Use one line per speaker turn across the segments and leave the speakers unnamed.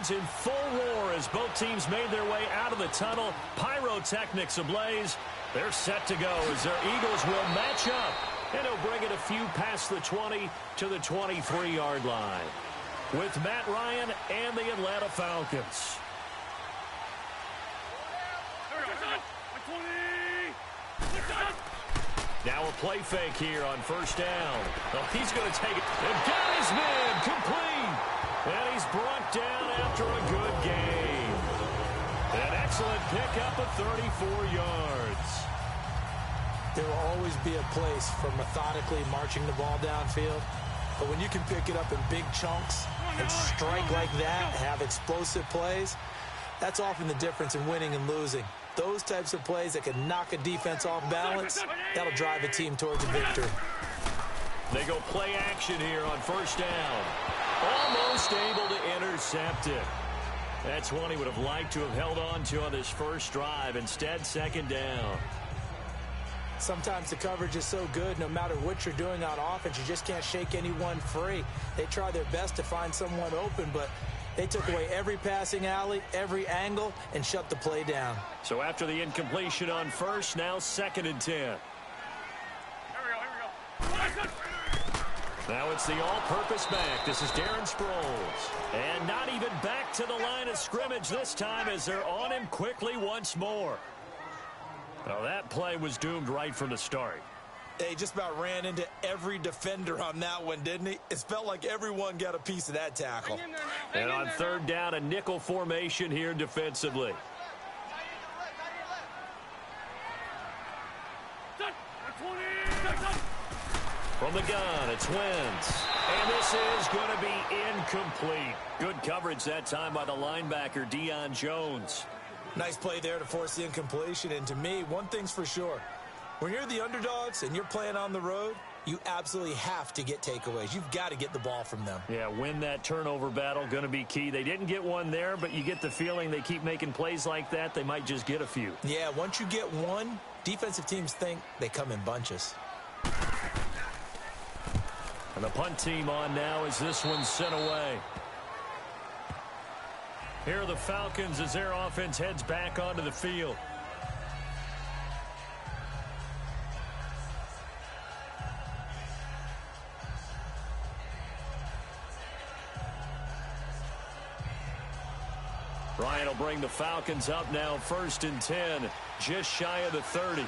Crowds in full roar as both teams made their way out of the tunnel. Pyrotechnics ablaze. They're set to go as their Eagles will match up. And he'll bring it a few past the 20 to the 23-yard line. With Matt Ryan and the Atlanta Falcons. Now a play fake here on first down. Oh, he's going to take it. And got his man complete. And he's brought down after a good game. An excellent pickup of 34 yards.
There will always be a place for methodically marching the ball downfield. But when you can pick it up in big chunks and strike like that, have explosive plays, that's often the difference in winning and losing. Those types of plays that can knock a defense off balance, that'll drive a team towards a victory.
They go play action here on first down. Almost able to intercept it. That's one he would have liked to have held on to on this first drive. Instead, second down.
Sometimes the coverage is so good, no matter what you're doing on offense, you just can't shake anyone free. They try their best to find someone open, but they took away every passing alley, every angle, and shut the play down.
So after the incompletion on first, now 2nd and 10.
Here we go.
Now it's the all-purpose back. This is Darren Sproles. And not even back to the line of scrimmage this time as they're on him quickly once more. Well, that play was doomed right from the start.
They just about ran into every defender on that one, didn't he? It felt like everyone got a piece of that tackle.
And on third down, a nickel formation here defensively. From the gun, it's Wentz. And this is going to be incomplete. Good coverage that time by the linebacker, Deion Jones.
Nice play there to force the incompletion. And to me, one thing's for sure. When you're the underdogs and you're playing on the road, you absolutely have to get takeaways. You've got to get the ball from them.
Yeah, win that turnover battle, going to be key. They didn't get one there, but you get the feeling they keep making plays like that, they might just get a few.
Yeah, once you get one, defensive teams think they come in bunches.
And the punt team on now as this one's sent away. Here are the Falcons as their offense heads back onto the field. Ryan will bring the Falcons up now 1st and 10, just shy of the 30.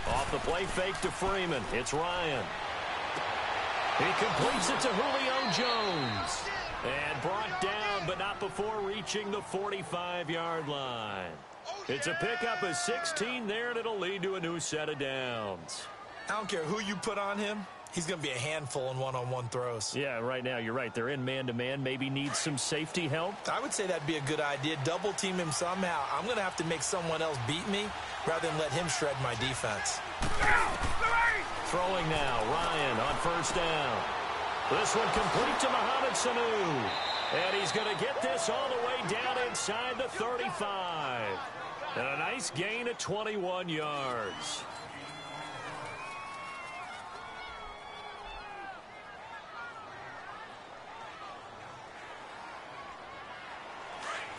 Off the play fake to Freeman. It's Ryan. He completes it to Julio Jones. And brought down, but not before reaching the 45-yard line. It's a pickup of 16 there, and it'll lead to a new set of downs.
I don't care who you put on him. He's going to be a handful in one-on-one throws.
Yeah, right now, you're right. They're in man-to-man. Maybe needs some safety help.
I would say that'd be a good idea. Double team him somehow. I'm going to have to make someone else beat me rather than let him shred my defense.
Throwing now, Ryan on first down. This one complete to Mohamed Sanu. And he's going to get this all the way down inside the 35. And a nice gain of 21 yards.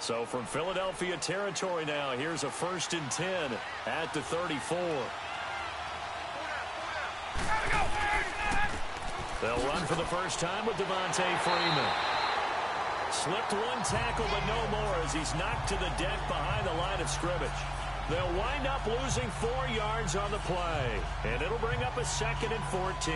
So from Philadelphia territory now, here's a 1st and 10 at the 34. They'll run for the first time with Devontae Freeman. Slipped one tackle, but no more as he's knocked to the deck behind the line of scrimmage. They'll wind up losing 4 yards on the play, and it'll bring up a 2nd and 14.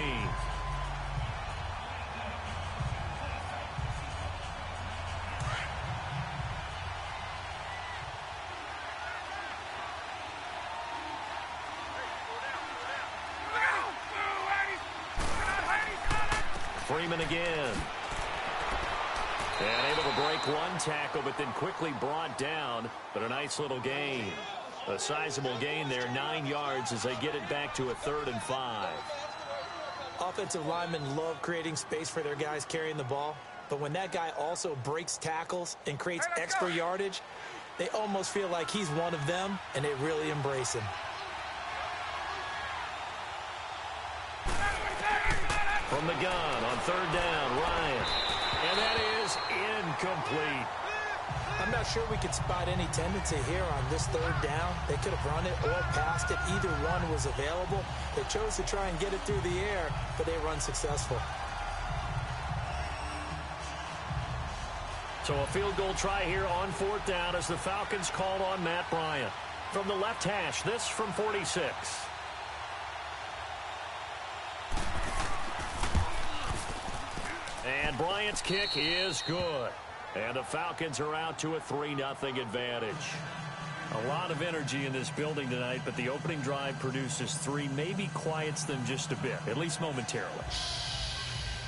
Freeman again. And able to break one tackle, but then quickly brought down. But a nice little gain. A sizable gain there, 9 yards as they get it back to a 3rd and 5.
Offensive linemen love creating space for their guys carrying the ball. But when that guy also breaks tackles and creates extra yardage, They almost feel like he's one of them, and they really embrace him.
From the gun on third down, Ryan. And that is incomplete.
I'm not sure we could spot any tendency here on this third down. They could have run it or passed it. Either one was available. They chose to try and get it through the air, but they run successful.
So a field goal try here on fourth down as the Falcons called on Matt Bryant. From the left hash, this from 46. And Bryant's kick is good. And the Falcons are out to a 3-0 advantage. A lot of energy in this building tonight, but the opening drive produces 3, maybe quiets them just a bit, at least momentarily.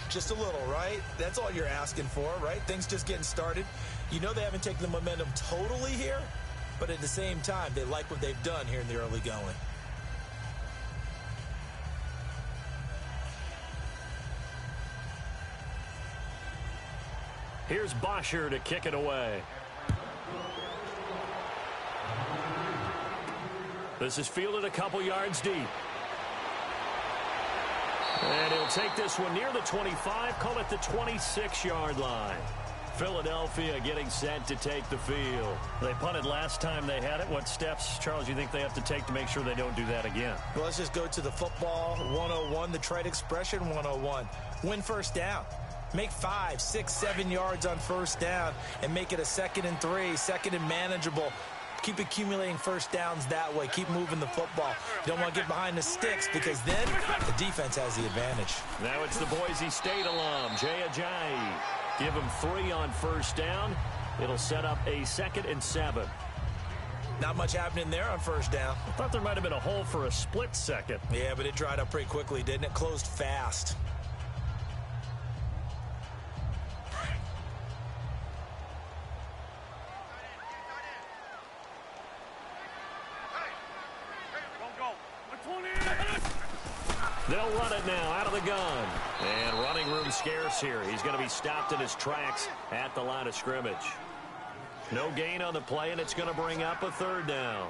Just a little, right? That's all you're asking for, right? Things just getting started. You know they haven't taken the momentum totally here, but at the same time, they like what they've done here in the early going.
Here's Bosher to kick it away. This is fielded a couple yards deep. And he'll take this one near the 25, call it the 26-yard line. Philadelphia getting set to take the field. They punted last time they had it. What steps, Charles, you think they have to take to make sure they don't do that again?
Well, let's just go to the football 101, the trite expression 101. Win first down. Make 5, 6, 7 yards on first down and make it a 2nd and 3, 2nd and manageable. Keep accumulating first downs that way. Keep moving the football. You don't want to get behind the sticks because then the defense has the advantage.
Now it's the Boise State alum, Jay Ajayi. Give him 3 on first down. It'll set up a 2nd and 7.
Not much happening there on first down.
I thought there might have been a hole for a split second.
Yeah, but it dried up pretty quickly, didn't it? Closed fast.
They'll run it now out of the gun. And running room scarce here. He's going to be stopped in his tracks at the line of scrimmage. No gain on the play, and it's going to bring up a 3rd down.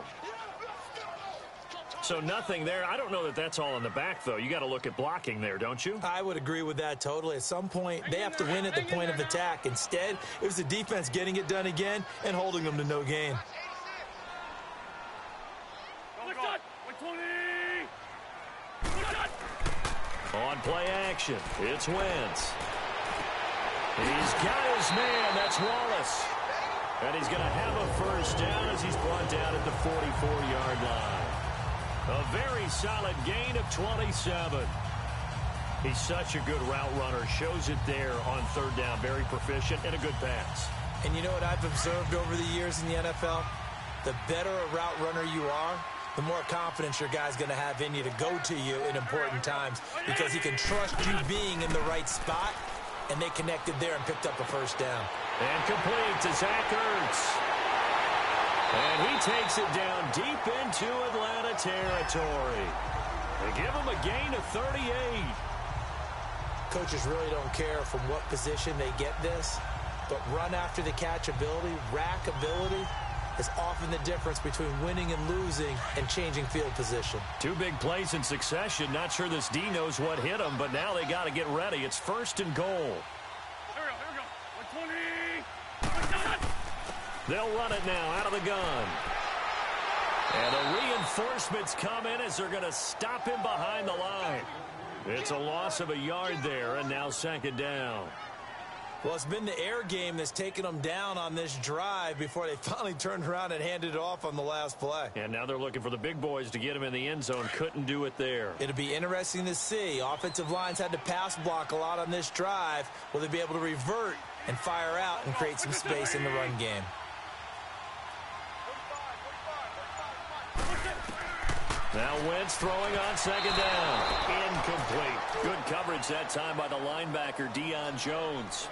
So nothing there. I don't know that that's all in the back, though. You got to look at blocking there, don't you?
I would agree with that totally. At some point, they have to win at the point of attack. Instead, it was the defense getting it done again and holding them to no gain.
On play action, it's Wentz. He's got his man, that's Wallace. And he's going to have a first down as he's brought down at the 44-yard line. A very solid gain of 27. He's such a good route runner. Shows it there on 3rd down. Very proficient and a good pass.
And you know what I've observed over the years in the NFL? The better a route runner you are, the more confidence your guy's going to have in you to go to you in important times because he can trust you being in the right spot, and they connected there and picked up a first down.
And complete to Zach Ertz. And he takes it down deep into Atlanta territory. They give him a gain of 38.
Coaches really don't care from what position they get this, but run after the catch ability, rack ability, is often the difference between winning and losing and changing field position. 2
big plays in succession. Not sure this D knows what hit him, but now they got to get ready. It's 1st and goal.
Here we go. 120.
They'll run it now out of the gun. And the reinforcements come in as they're going to stop him behind the line. It's a loss of a yard there, and now 2nd down.
Well, it's been the air game that's taken them down on this drive before they finally turned around and handed it off on the last play.
And now they're looking for the big boys to get him in the end zone. Couldn't do it there.
It'll be interesting to see. Offensive lines had to pass block a lot on this drive. Will they be able to revert and fire out and create some space in the run game?
Now Wentz throwing on 2nd down. Incomplete. Good coverage that time by the linebacker, Deion Jones.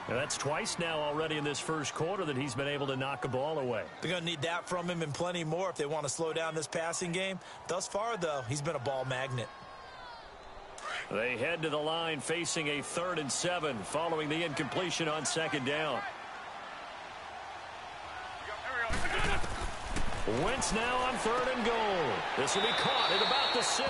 Now that's twice now already in this first quarter that he's been able to knock a ball away.
They're going to need that from him and plenty more if they want to slow down this passing game. Thus far, though, he's been a ball magnet.
They head to the line facing a 3rd and 7 following the incompletion on 2nd down. Wentz now on 3rd and goal. This will be caught at about the 6.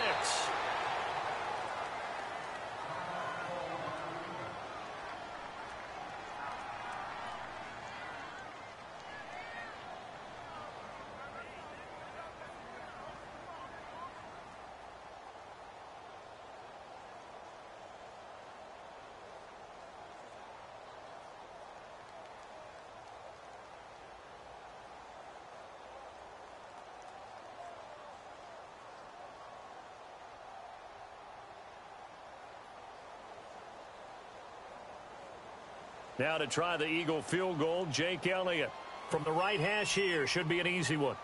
Now to try the Eagle field goal, Jake Elliott. From the right hash here, should be an easy one.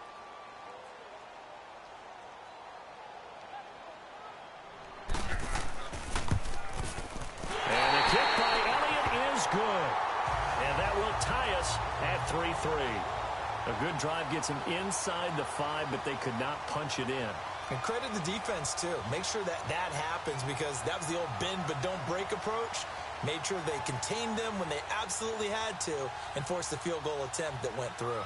And the kick by Elliott is good. And that will tie us at 3-3. A good drive gets him inside the 5, but they could not punch it in.
And credit the defense, too. Make sure that happens, because that was the old bend but don't break approach. Made sure they contained them when they absolutely had to and forced the field goal attempt that went through.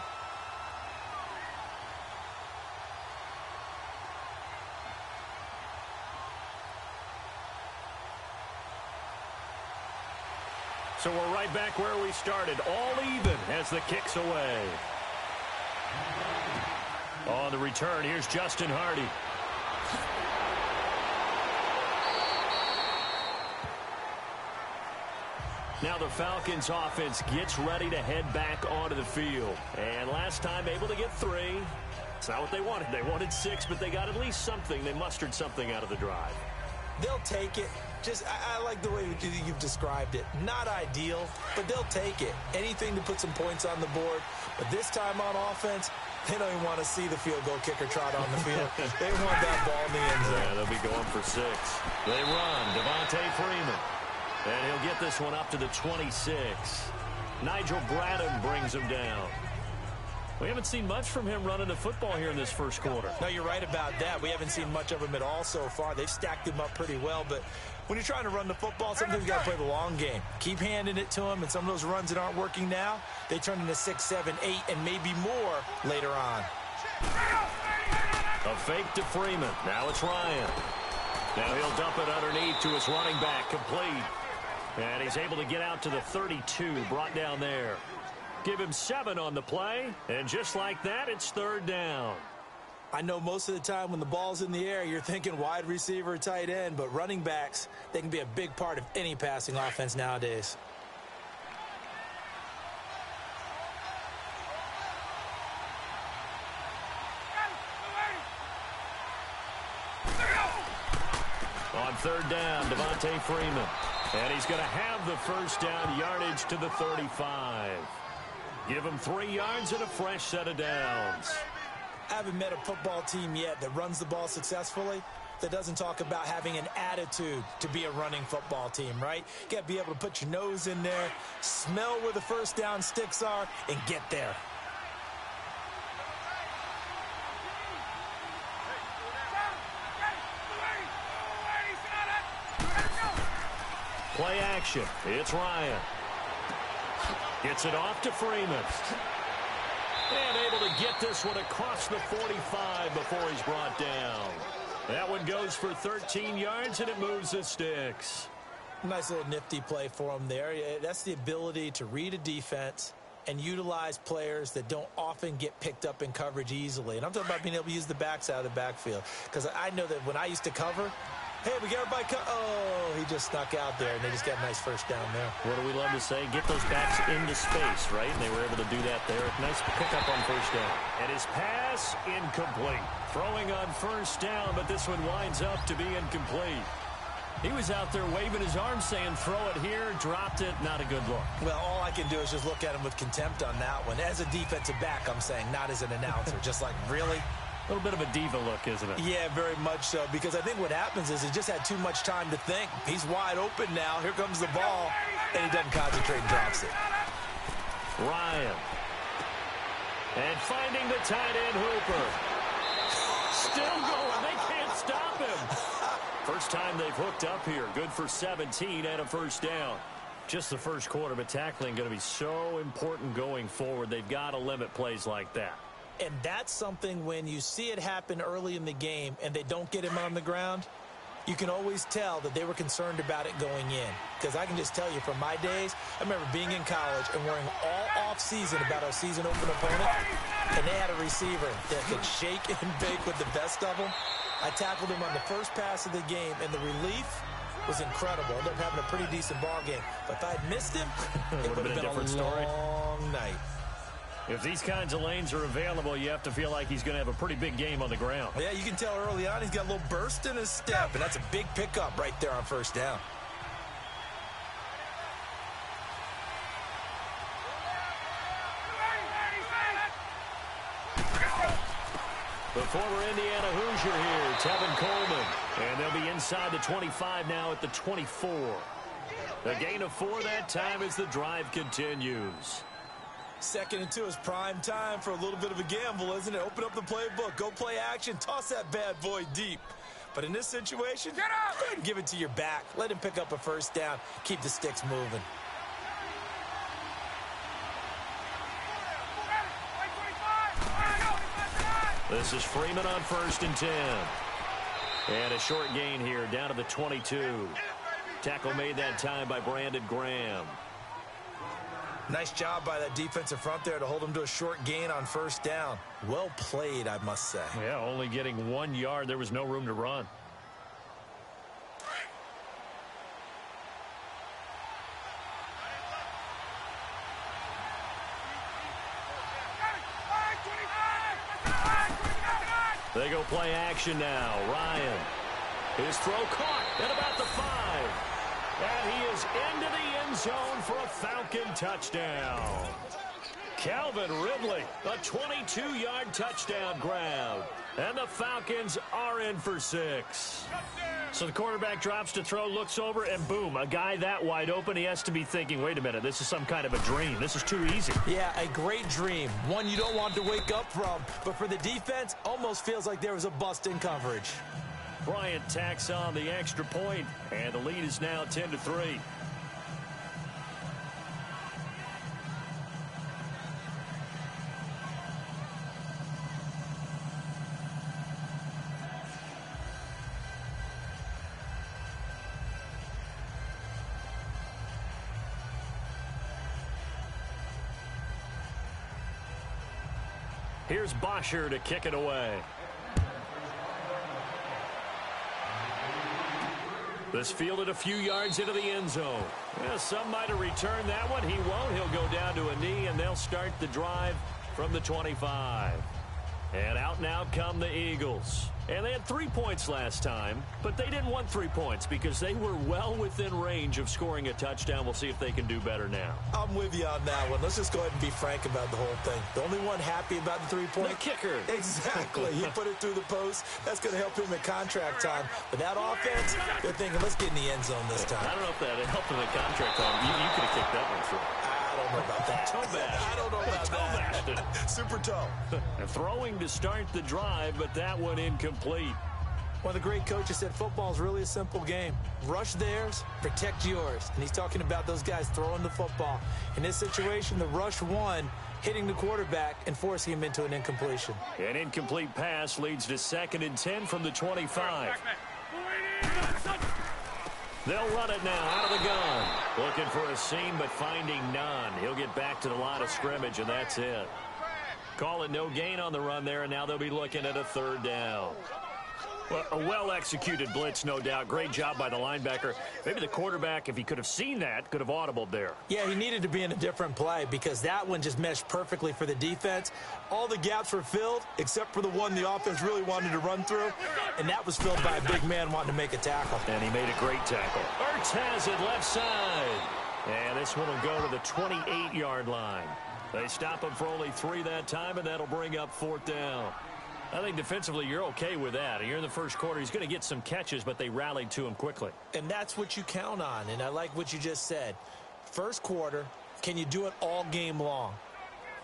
So we're right back where we started, all even as the kick's away. On the return, here's Justin Hardy. Now the Falcons offense gets ready to head back onto the field. And last time able to get 3. It's not what they wanted. They wanted 6, but they got at least something. They mustered something out of the drive.
They'll take it. I like the way you've described it. Not ideal, but they'll take it. Anything to put some points on the board. But this time on offense, they don't even want to see the field goal kicker trot on the field. They want that ball in the end zone.
Yeah, they'll be going for 6. They run. Devontae Freeman. And he'll get this one up to the 26. Nigel Bradham brings him down. We haven't seen much from him running the football here in this first quarter.
No, you're right about that. We haven't seen much of him at all so far. They've stacked him up pretty well, but when you're trying to run the football, sometimes you got to play the long game. Keep handing it to him, and some of those runs that aren't working now, they turn into 6, 7, 8, and maybe more later on.
A fake to Freeman. Now it's Ryan. Now he'll dump it underneath to his running back, complete. And he's able to get out to the 32, brought down there. Give him 7 on the play, and just like that, it's 3rd down.
I know most of the time when the ball's in the air, you're thinking wide receiver, tight end, but running backs, they can be a big part of any passing offense nowadays.
On 3rd down, Devontae Freeman. And he's going to have the first down, yardage to the 35. Give him 3 yards and a fresh set of downs.
I haven't met a football team yet that runs the ball successfully that doesn't talk about having an attitude to be a running football team, right? You got to be able to put your nose in there, smell where the first down sticks are, and get there.
Play action. It's Ryan. Gets it off to Freeman. And able to get this one across the 45 before he's brought down. That one goes for 13 yards, and it moves the sticks.
Nice little nifty play for him there. That's the ability to read a defense and utilize players that don't often get picked up in coverage easily. And I'm talking about being able to use the backs out of the backfield. Because I know that when I used to cover, hey, we got everybody oh, he just snuck out there, and they just got a nice first down there.
What do we love to say? Get those backs into space, right? And they were able to do that there. Nice pickup on first down. And his pass, incomplete. Throwing on first down, but this one winds up to be incomplete. He was out there waving his arms saying, throw it here, dropped it, not a good look.
Well, all I can do is just look at him with contempt on that one. As a defensive back, I'm saying, not as an announcer. Just like, really?
A little bit of a diva look, isn't it?
Yeah, very much so, because I think what happens is he just had too much time to think. He's wide open now. Here comes the ball, and he doesn't concentrate and drops it.
Ryan. And finding the tight end, Hooper. Still going. They can't stop him. First time they've hooked up here. Good for 17 and a first down. Just the first quarter, but tackling going to be so important going forward. They've got to limit plays like that.
And that's something when you see it happen early in the game and they don't get him on the ground, you can always tell that they were concerned about it going in. Because I can just tell you from my days, I remember being in college and worrying all off-season about our season opener opponent, and they had a receiver that could shake and bake with the best of them. I tackled him on the first pass of the game, and the relief was incredible. Ended up having a pretty decent ball game. But if I had missed him, it would have been a different long night.
If these kinds of lanes are available, you have to feel like he's going to have a pretty big game on the ground.
Yeah, you can tell early on he's got a little burst in his step, and that's a big pickup right there on first down.
The former Indiana Hoosier here, Tevin Coleman. And they'll be inside the 25 now at the 24. A gain of 4 that time as the drive continues.
2nd and 2 is prime time for a little bit of a gamble, isn't it? Open up the playbook, go play action, toss that bad boy deep. But in this situation, go ahead and give it to your back. Let him pick up a first down. Keep the sticks moving.
This is Freeman on 1st and 10. And a short gain here down to the 22. Tackle made that time by Brandon Graham.
Nice job by that defensive front there to hold him to a short gain on first down. Well played, I must say.
Yeah, only getting 1 yard. There was no room to run. They go play action now. Ryan. His throw caught at about the 5. And he is into the end zone for a Falcon touchdown. Calvin Ridley, a 22-yard touchdown grab. And the Falcons are in for 6. So the quarterback drops to throw, looks over, and boom, a guy that wide open, he has to be thinking, wait a minute, this is some kind of a dream. This is too easy.
Yeah, a great dream. One you don't want to wake up from. But for the defense, almost feels like there was a bust in coverage.
Bryant tacks on the extra point, and the lead is now 10-3. Here's Bosher to kick it away. This fielded a few yards into the end zone. Well, some might have returned that one. He won't. He'll go down to a knee, and they'll start the drive from the 25. And out now come the Eagles. And they had 3 points last time, but they didn't want 3 points because they were well within range of scoring a touchdown. We'll see if they can do better now.
I'm with you on that one. Let's just go ahead and be frank about the whole thing. The only one happy about the 3-point?
The kicker.
Exactly. He put it through the post. That's going to help him at contract time. But that offense, they're thinking, let's get in the end zone this time.
I don't know if that helped him at contract time. You could have kicked that one through.
I don't know about that. I don't know about that. Super toe.
Throwing to start the drive, but that one incomplete.
One of the great coaches said football is really a simple game. Rush theirs, protect yours. And he's talking about those guys throwing the football. In this situation, the rush won, hitting the quarterback and forcing him into an incompletion.
An incomplete pass leads to 2nd and 10 from the 25. They'll run it now out of the gun. Looking for a seam, but finding none. He'll get back to the line of scrimmage, and that's it. Call it no gain on the run there, and now they'll be looking at a 3rd down. Well, a well-executed blitz, no doubt. Great job by the linebacker. Maybe the quarterback, if he could have seen that, could have audibled there.
Yeah, he needed to be in a different play because that one just meshed perfectly for the defense. All the gaps were filled except for the one the offense really wanted to run through, and that was filled by a big man wanting to make a tackle.
And he made a great tackle. Ertz has it left side. And this one will go to the 28-yard line. They stop him for only 3 that time, and that'll bring up 4th down. I think defensively you're okay with that. Here in the first quarter, he's going to get some catches, but they rallied to him quickly.
And that's what you count on, and I like what you just said. First quarter, can you do it all game long?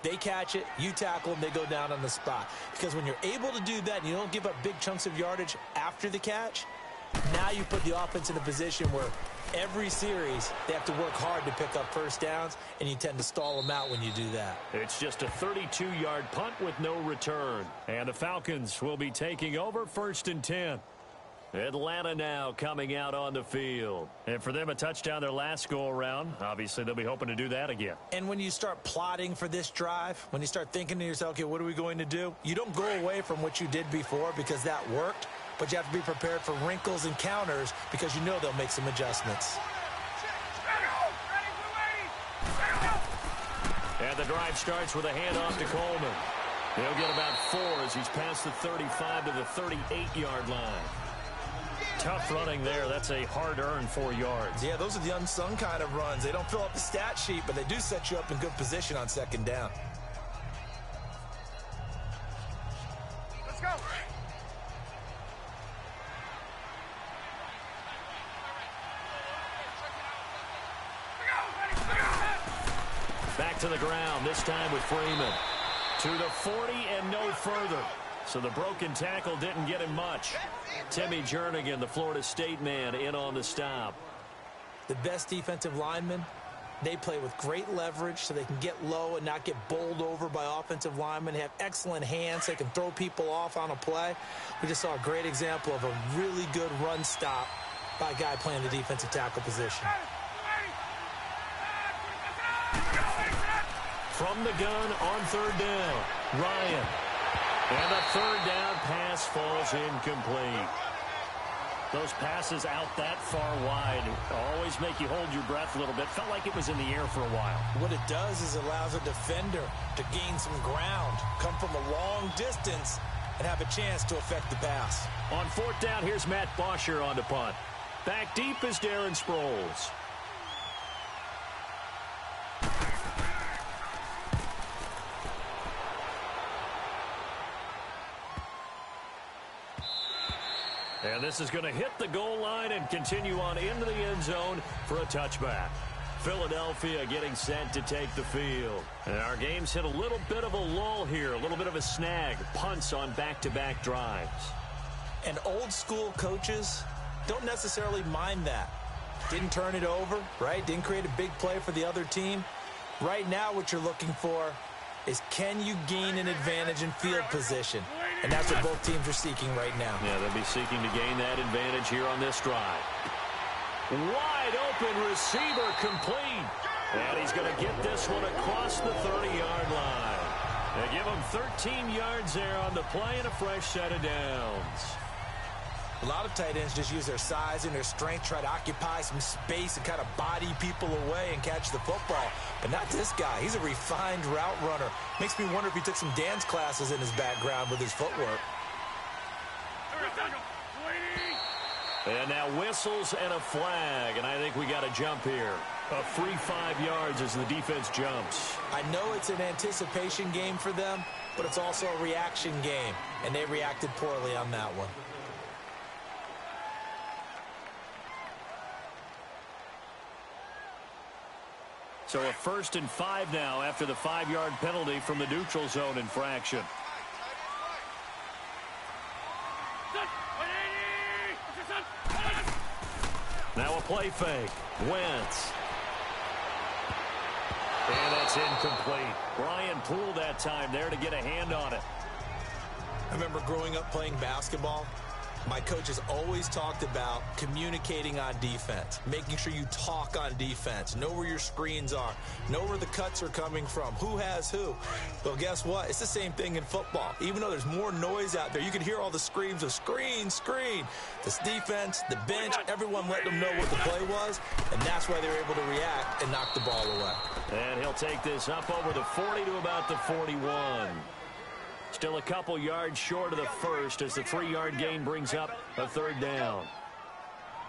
They catch it, you tackle them, they go down on the spot. Because when you're able to do that and you don't give up big chunks of yardage after the catch, now you put the offense in a position where Every series, they have to work hard to pick up first downs, and you tend to stall them out when you do that.
It's just a 32-yard punt with no return. And the Falcons will be taking over 1st and 10. Atlanta now coming out on the field. And for them, a touchdown their last go-around. Obviously, they'll be hoping to do that again.
And when you start plotting for this drive, when you start thinking to yourself, okay, what are we going to do? You don't go away from what you did before because that worked, but you have to be prepared for wrinkles and counters because you know they'll make some adjustments.
And the drive starts with a handoff to Coleman. He'll get about 4 as he's past the 35 to the 38-yard line. Tough running there. That's a hard-earned 4 yards.
Yeah, those are the unsung kind of runs. They don't fill up the stat sheet, but they do set you up in good position on 2nd down.
Let's go.
Back to the ground, this time with Freeman. To the 40 and no further. So the broken tackle didn't get him much. Timmy Jernigan, the Florida State man, in on the stop.
The best defensive linemen, they play with great leverage so they can get low and not get bowled over by offensive linemen. They have excellent hands. They can throw people off on a play. We just saw a great example of a really good run stop by a guy playing the defensive tackle position.
From the gun on 3rd down, Ryan. And the 3rd down pass falls incomplete. Those passes out that far wide always make you hold your breath a little bit. Felt like it was in the air for a while.
What it does is it allows a defender to gain some ground, come from a long distance, and have a chance to affect the pass.
On 4th down, here's Matt Bosher on the punt. Back deep is Darren Sproles. And this is going to hit the goal line and continue on into the end zone for a touchback. Philadelphia getting set to take the field. And our game's hit a little bit of a lull here, a little bit of a snag. Punts on back-to-back drives.
And old school coaches don't necessarily mind that. Didn't turn it over, right? Didn't create a big play for the other team. Right now what you're looking for is can you gain an advantage in field position? And that's what both teams are seeking right now.
Yeah, they'll be seeking to gain that advantage here on this drive. Wide open receiver complete. And he's going to get this one across the 30-yard line. They give him 13 yards there on the play and a fresh set of downs.
A lot of tight ends just use their size and their strength, try to occupy some space and kind of body people away and catch the football. But not this guy. He's a refined route runner. Makes me wonder if he took some dance classes in his background with his footwork.
And now whistles and a flag, and I think we got a jump here. A free 5 yards as the defense jumps.
I know it's an anticipation game for them, but it's also a reaction game, and they reacted poorly on that one.
So a 1st and 5 now after the 5-yard penalty from the neutral zone infraction. Now a play fake. Wentz. And that's incomplete. Brian Poole that time there to get a hand on it.
I remember growing up playing basketball. My coaches always talked about communicating on defense, making sure you talk on defense, know where your screens are, know where the cuts are coming from, who has who. Well, guess what? It's the same thing in football. Even though there's more noise out there, you can hear all the screams of screen, screen. This defense, the bench, everyone let them know what the play was, and that's why they were able to react and knock the ball away.
And he'll take this up over the 40 to about the 41. Still a couple yards short of the first as the 3-yard gain brings up a 3rd down.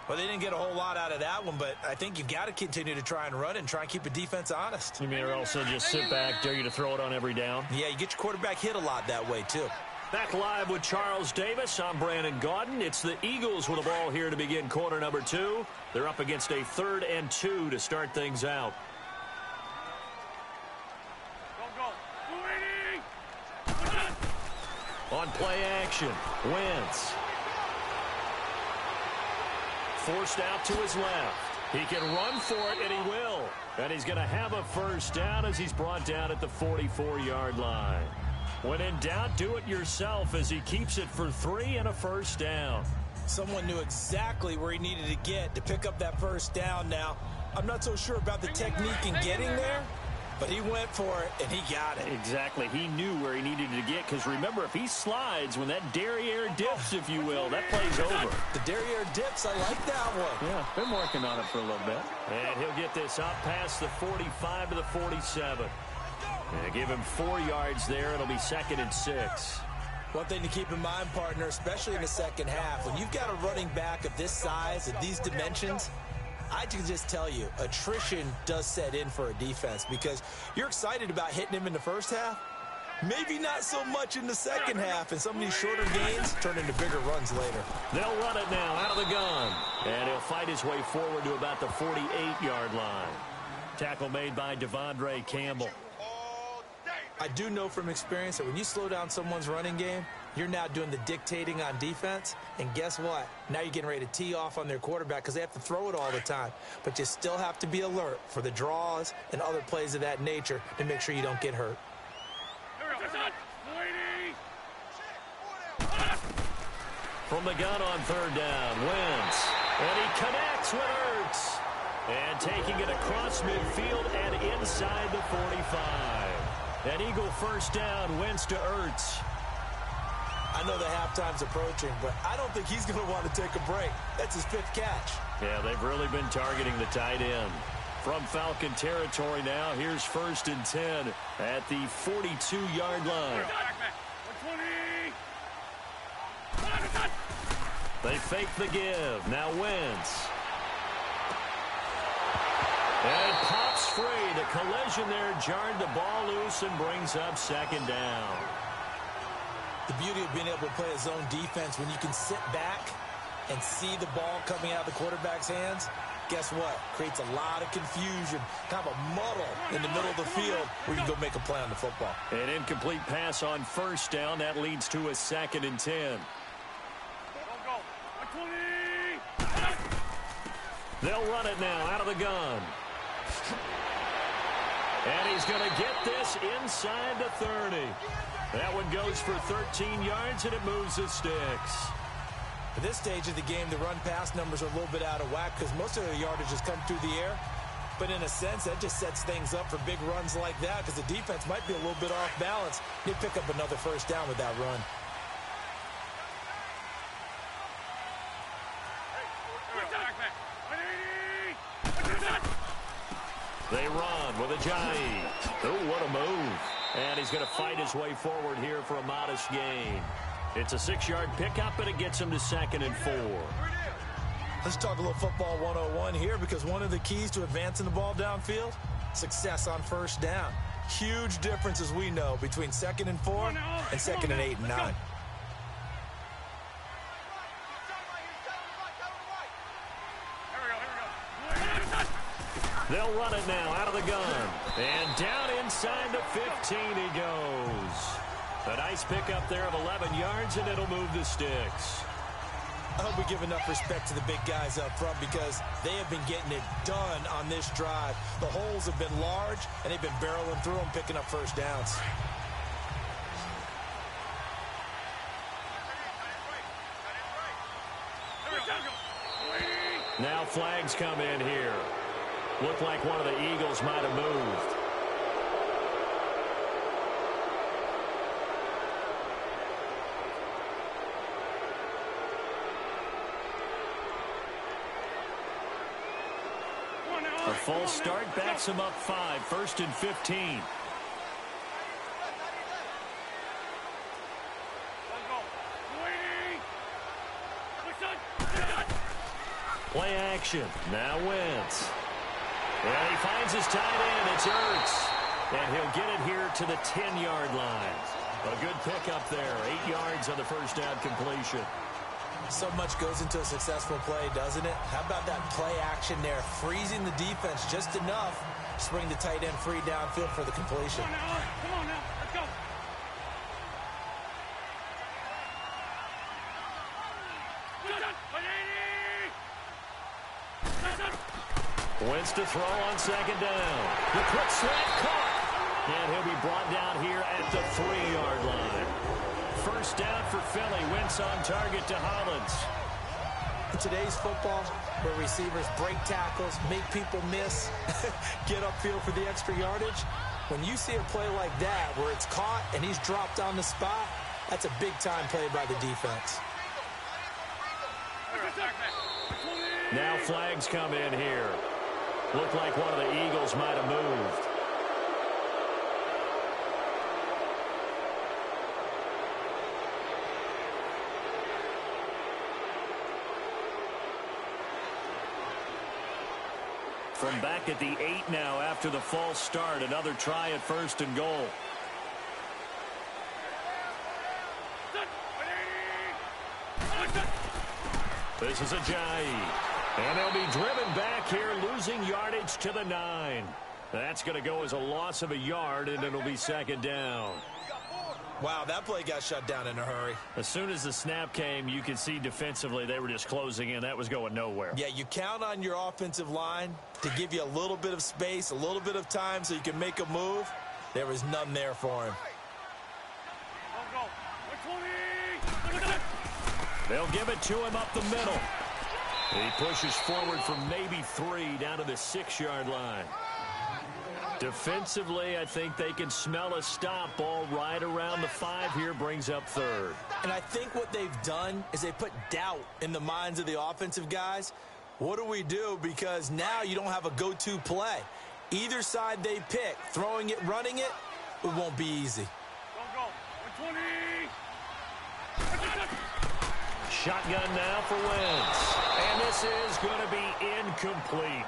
Well, they didn't get a whole lot out of that one, but I think you've got to continue to try and run it and try and keep the defense honest.
You mean or also just sit back, dare you to throw it on every down?
Yeah, you get your quarterback hit a lot that way, too.
Back live with Charles Davis. I'm Brandon Gaudin. It's the Eagles with the ball here to begin quarter number 2. They're up against a 3rd and 2 to start things out. On play action, Wentz. Forced out to his left. He can run for it, and he will. And he's going to have a first down as he's brought down at the 44-yard line. When in doubt, do it yourself as he keeps it for 3 and a first down.
Someone knew exactly where he needed to get to pick up that first down now. I'm not so sure about the technique in getting there, but he went for it, and he got it.
Exactly. He knew where he needed to get, because remember, if he slides, when that derriere dips, if you will, that play's over.
The derriere dips, I like that one.
Yeah, been working on it for a little bit. And he'll get this up past the 45 to the 47. And give him 4 yards there. It'll be 2nd and 6.
One thing to keep in mind, partner, especially in the second half, when you've got a running back of this size, of these dimensions, I can just tell you, attrition does set in for a defense because you're excited about hitting him in the first half. Maybe not so much in the second half, and some of these shorter gains turn into bigger runs later.
They'll run it now out of the gun, and he'll fight his way forward to about the 48-yard line. Tackle made by Devondre Campbell.
I do know from experience that when you slow down someone's running game, you're now doing the dictating on defense. And guess what? Now you're getting ready to tee off on their quarterback because they have to throw it all the time. But you still have to be alert for the draws and other plays of that nature to make sure you don't get hurt.
From the gun on 3rd down, Wentz. And he connects with Ertz. And taking it across midfield and inside the 45. An Eagle first down, Wentz to Ertz.
I know the halftime's approaching, but I don't think he's going to want to take a break. That's his 5th catch.
Yeah, they've really been targeting the tight end. From Falcon territory now, here's 1st and 10 at the 42-yard line. They fake the give. Now Wentz. And it pops free. The collision there jarred the ball loose and brings up 2nd down.
The beauty of being able to play a zone defense when you can sit back and see the ball coming out of the quarterback's hands, guess what? Creates a lot of confusion, kind of a muddle in the middle of the field where you can go make a play on the football.
An incomplete pass on 1st down. That leads to a 2nd and 10. They'll run it now out of the gun. And he's going to get this inside the 30. That one goes for 13 yards, and it moves the sticks.
At this stage of the game, the run-pass numbers are a little bit out of whack because most of the yardage has come through the air. But in a sense, that just sets things up for big runs like that because the defense might be a little bit off balance. They pick up another first down with that run.
They run with Ajayi. Oh, what a move. And he's going to fight his way forward here for a modest gain. It's a 6-yard pickup, and it gets him to 2nd and 4.
Let's talk a little football 101 here because one of the keys to advancing the ball downfield, success on first down. Huge difference, as we know, between 2nd and 4 and 2nd and 8 and 9.
They'll run it now out of the gun. And down inside the 15 he goes. A nice pickup there of 11 yards, and it'll move the sticks.
I hope we give enough respect to the big guys up front because they have been getting it done on this drive. The holes have been large, and they've been barreling through them, picking up first downs.
Now flags come in here. Looked like one of the Eagles might have moved. A false start backs him up 5. 1st and 15. Play action. Now Wentz. And he finds his tight end. It's Ertz. And he'll get it here to the 10-yard line. A good pickup there. 8 yards on the first down completion.
So much goes into a successful play, doesn't it? How about that play action there? Freezing the defense just enough to bring the tight end free downfield for the completion.
Come on now. Let's go.
Wins to throw on second down. The quick slant caught. And he'll be brought down here at the 3-yard line. First down for Philly. Wentz on target to Hollins.
In today's football, where receivers break tackles, make people miss, get upfield for the extra yardage, when you see a play like that where it's caught and he's dropped on the spot, that's a big-time play by the defense.
Now flags come in here. Looked like one of the Eagles might have moved. From back at the 8 now after the false start. Another try at 1st and goal. This is Ajayi. And they'll be driven back here, losing yardage to the 9. That's going to go as a loss of a yard, and it'll be second down.
Wow, that play got shut down in a hurry.
As soon as the snap came, you could see defensively they were just closing in. That was going nowhere.
Yeah, you count on your offensive line to give you a little bit of space, a little bit of time so you can make a move. There was none there for him.
They'll give it to him up the middle. He pushes forward from maybe 3 down to the 6-yard line. Defensively, I think they can smell a stop. Ball right around the 5 here, brings up 3rd.
And I think what they've done is they put doubt in the minds of the offensive guys. What do we do? Because now you don't have a go-to play. Either side they pick, throwing it, running it, it won't be easy.
Shotgun now for Wentz. And this is going to be incomplete.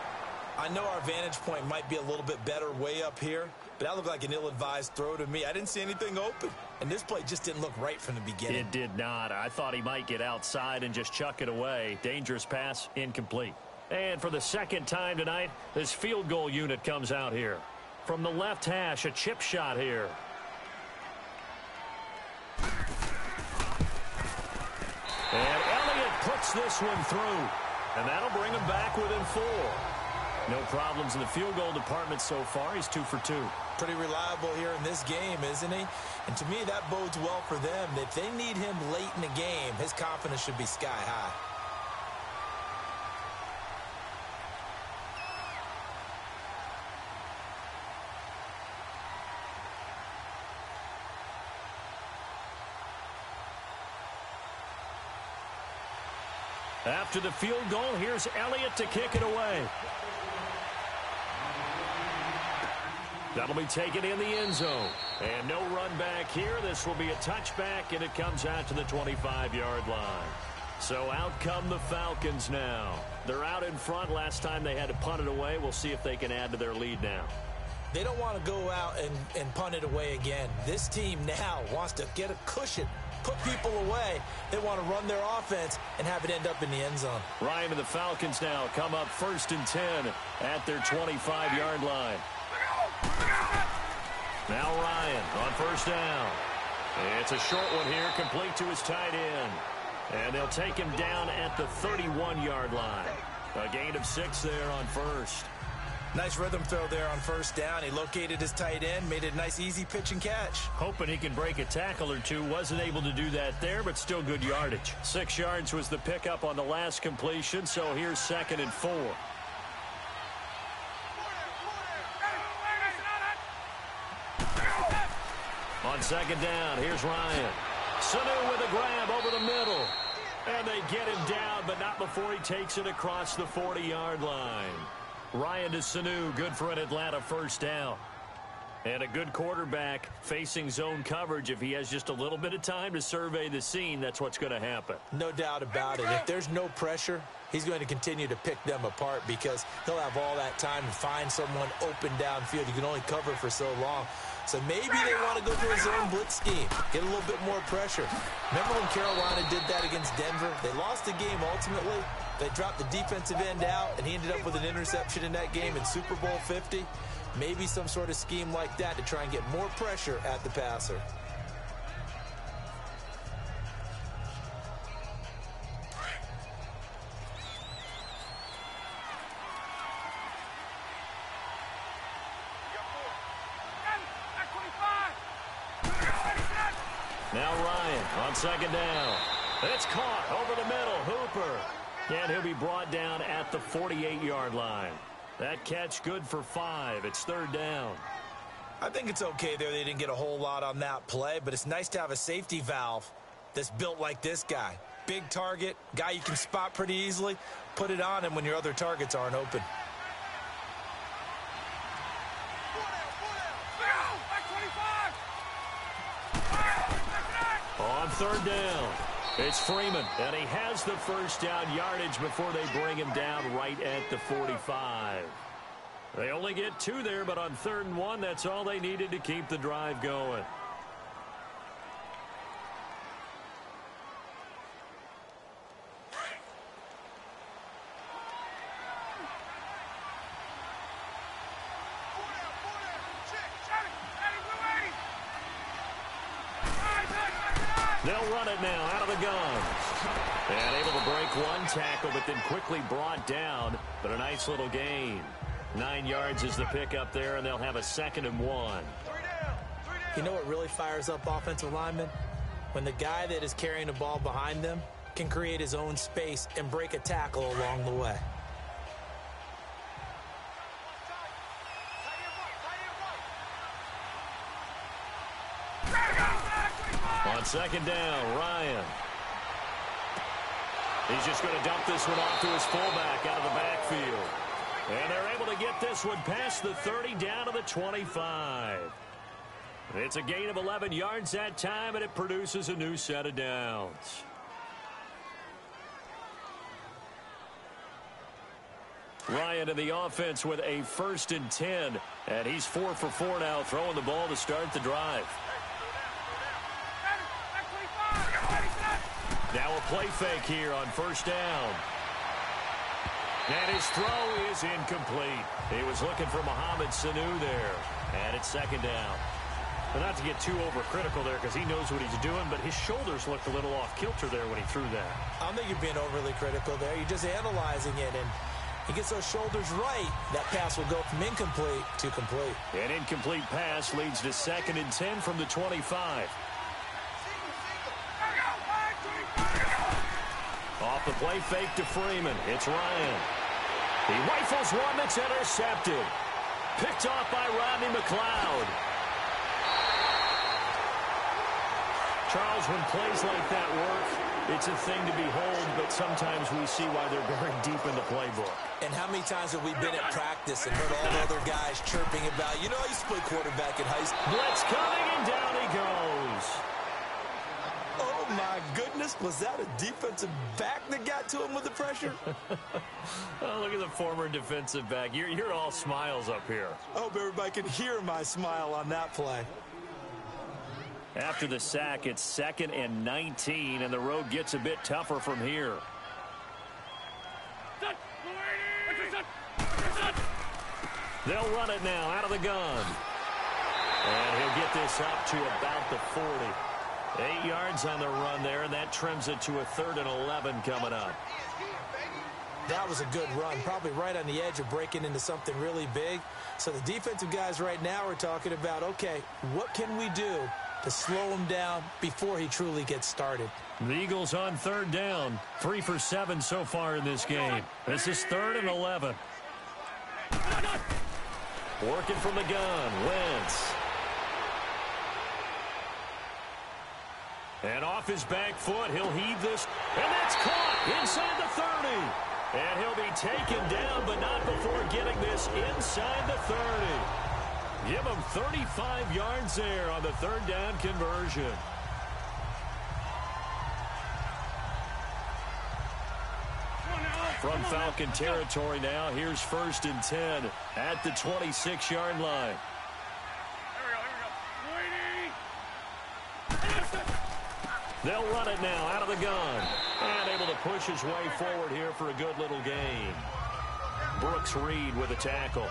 I know our vantage point might be a little bit better way up here, but that looked like an ill-advised throw to me. I didn't see anything open, and this play just didn't look right from the beginning.
It did not. I thought he might get outside and just chuck it away. Dangerous pass, incomplete. And for the second time tonight, this field goal unit comes out here. From the left hash, a chip shot here. And Elliott puts this one through. And that'll bring him back within 4. No problems in the field goal department so far. He's 2 for 2.
Pretty reliable here in this game, isn't he? And to me, that bodes well for them. If they need him late in the game, his confidence should be sky high.
After the field goal, here's Elliott to kick it away. That'll be taken in the end zone. And no run back here. This will be a touchback, and it comes out to the 25-yard line. So out come the Falcons now. They're out in front. Last time they had to punt it away. We'll see if they can add to their lead now.
They don't want to go out and punt it away again. This team now wants to get a cushion, put people away. They want to run their offense and have it end up in the end zone.
Ryan and the Falcons now come up 1st and 10 at their 25-yard line. Now Ryan on 1st down. It's a short one here, complete to his tight end. And they'll take him down at the 31-yard line. A gain of 6 there on 1st.
Nice rhythm throw there on 1st down. He located his tight end, made it a nice easy pitch and catch.
Hoping he can break a tackle or two. Wasn't able to do that there, but still good yardage. 6 yards was the pickup on the last completion, so here's 2nd and 4. On 2nd down, here's Ryan. Sanu with a grab over the middle. And they get him down, but not before he takes it across the 40-yard line. Ryan to Sanu, good for an Atlanta 1st down. And a good quarterback facing zone coverage. If he has just a little bit of time to survey the scene, that's what's going to happen.
No doubt about it. If there's no pressure, he's going to continue to pick them apart because he'll have all that time to find someone open downfield. You can only cover for so long. So maybe they want to go to a zone blitz scheme, get a little bit more pressure. Remember when Carolina did that against Denver? They lost the game ultimately. They dropped the defensive end out, and he ended up with an interception in that game in Super Bowl 50. Maybe some sort of scheme like that to try and get more pressure at the passer.
Now Ryan on second down. It's caught over the middle. Hooper. And he'll be brought down at the 48-yard line. That catch good for 5. It's third down.
I think it's okay there. They didn't get a whole lot on that play, but it's nice to have a safety valve that's built like this guy. Big target, guy you can spot pretty easily. Put it on him when your other targets aren't open.
On third down, it's Freeman, and he has the first down yardage before they bring him down right at the 45. They only get 2 there, but on 3rd and 1, that's all they needed to keep the drive going. They'll run it now out of the gun. And able to break one tackle, but then quickly brought down. But a nice little gain. 9 yards is the pickup there, and they'll have a 2nd and 1.
You know what really fires up offensive linemen? When the guy that is carrying the ball behind them can create his own space and break a tackle along the way.
On second down, Ryan. He's just going to dump this one off to his fullback out of the backfield. And they're able to get this one past the 30 down to the 25. It's a gain of 11 yards that time, and it produces a new set of downs. Ryan in the offense with a 1st and 10, and he's 4 for 4 now, throwing the ball to start the drive. Now a play fake here on 1st down. And his throw is incomplete. He was looking for Mohamed Sanu there. And it's 2nd down. But not to get too overcritical there because he knows what he's doing, but his shoulders looked a little off kilter there when he threw that.
I don't think you're being overly critical there. You're just analyzing it, and he gets those shoulders right. That pass will go from incomplete to complete.
An incomplete pass leads to 2nd and 10 from the 25. Off the play fake to Freeman. It's Ryan. He rifles one that's intercepted. Picked off by Rodney McLeod. Charles, when plays like that work, it's a thing to behold, but sometimes we see why they're buried deep in the playbook.
And how many times have we been at practice and heard all the other guys chirping about, you know, I used to play quarterback in high school.
Blitz coming, and down he goes.
Oh, my goodness. Was that a defensive back that got to him with the pressure?
Oh, look at the former defensive back. You're all smiles up here.
I hope everybody can hear my smile on that play.
After the sack, it's 2nd and 19, and the road gets a bit tougher from here. They'll run it now out of the gun. And he'll get this up to about the 40. 8 yards on the run there, and that trims it to a 3rd and 11 coming up.
That was a good run, probably right on the edge of breaking into something really big. So the defensive guys right now are talking about, okay, what can we do to slow him down before he truly gets started?
The Eagles on 3rd down, 3 for 7 so far in this game. This is 3rd and 11. Working from the gun, Wentz. And off his back foot, he'll heave this. And that's caught inside the 30. And he'll be taken down, but not before getting this inside the 30. Give him 35 yards there on the 3rd down conversion. From Falcon territory now, here's 1st and 10 at the 26-yard line. They'll run it now out of the gun. And able to push his way forward here for a good little gain. Brooks Reed with a tackle.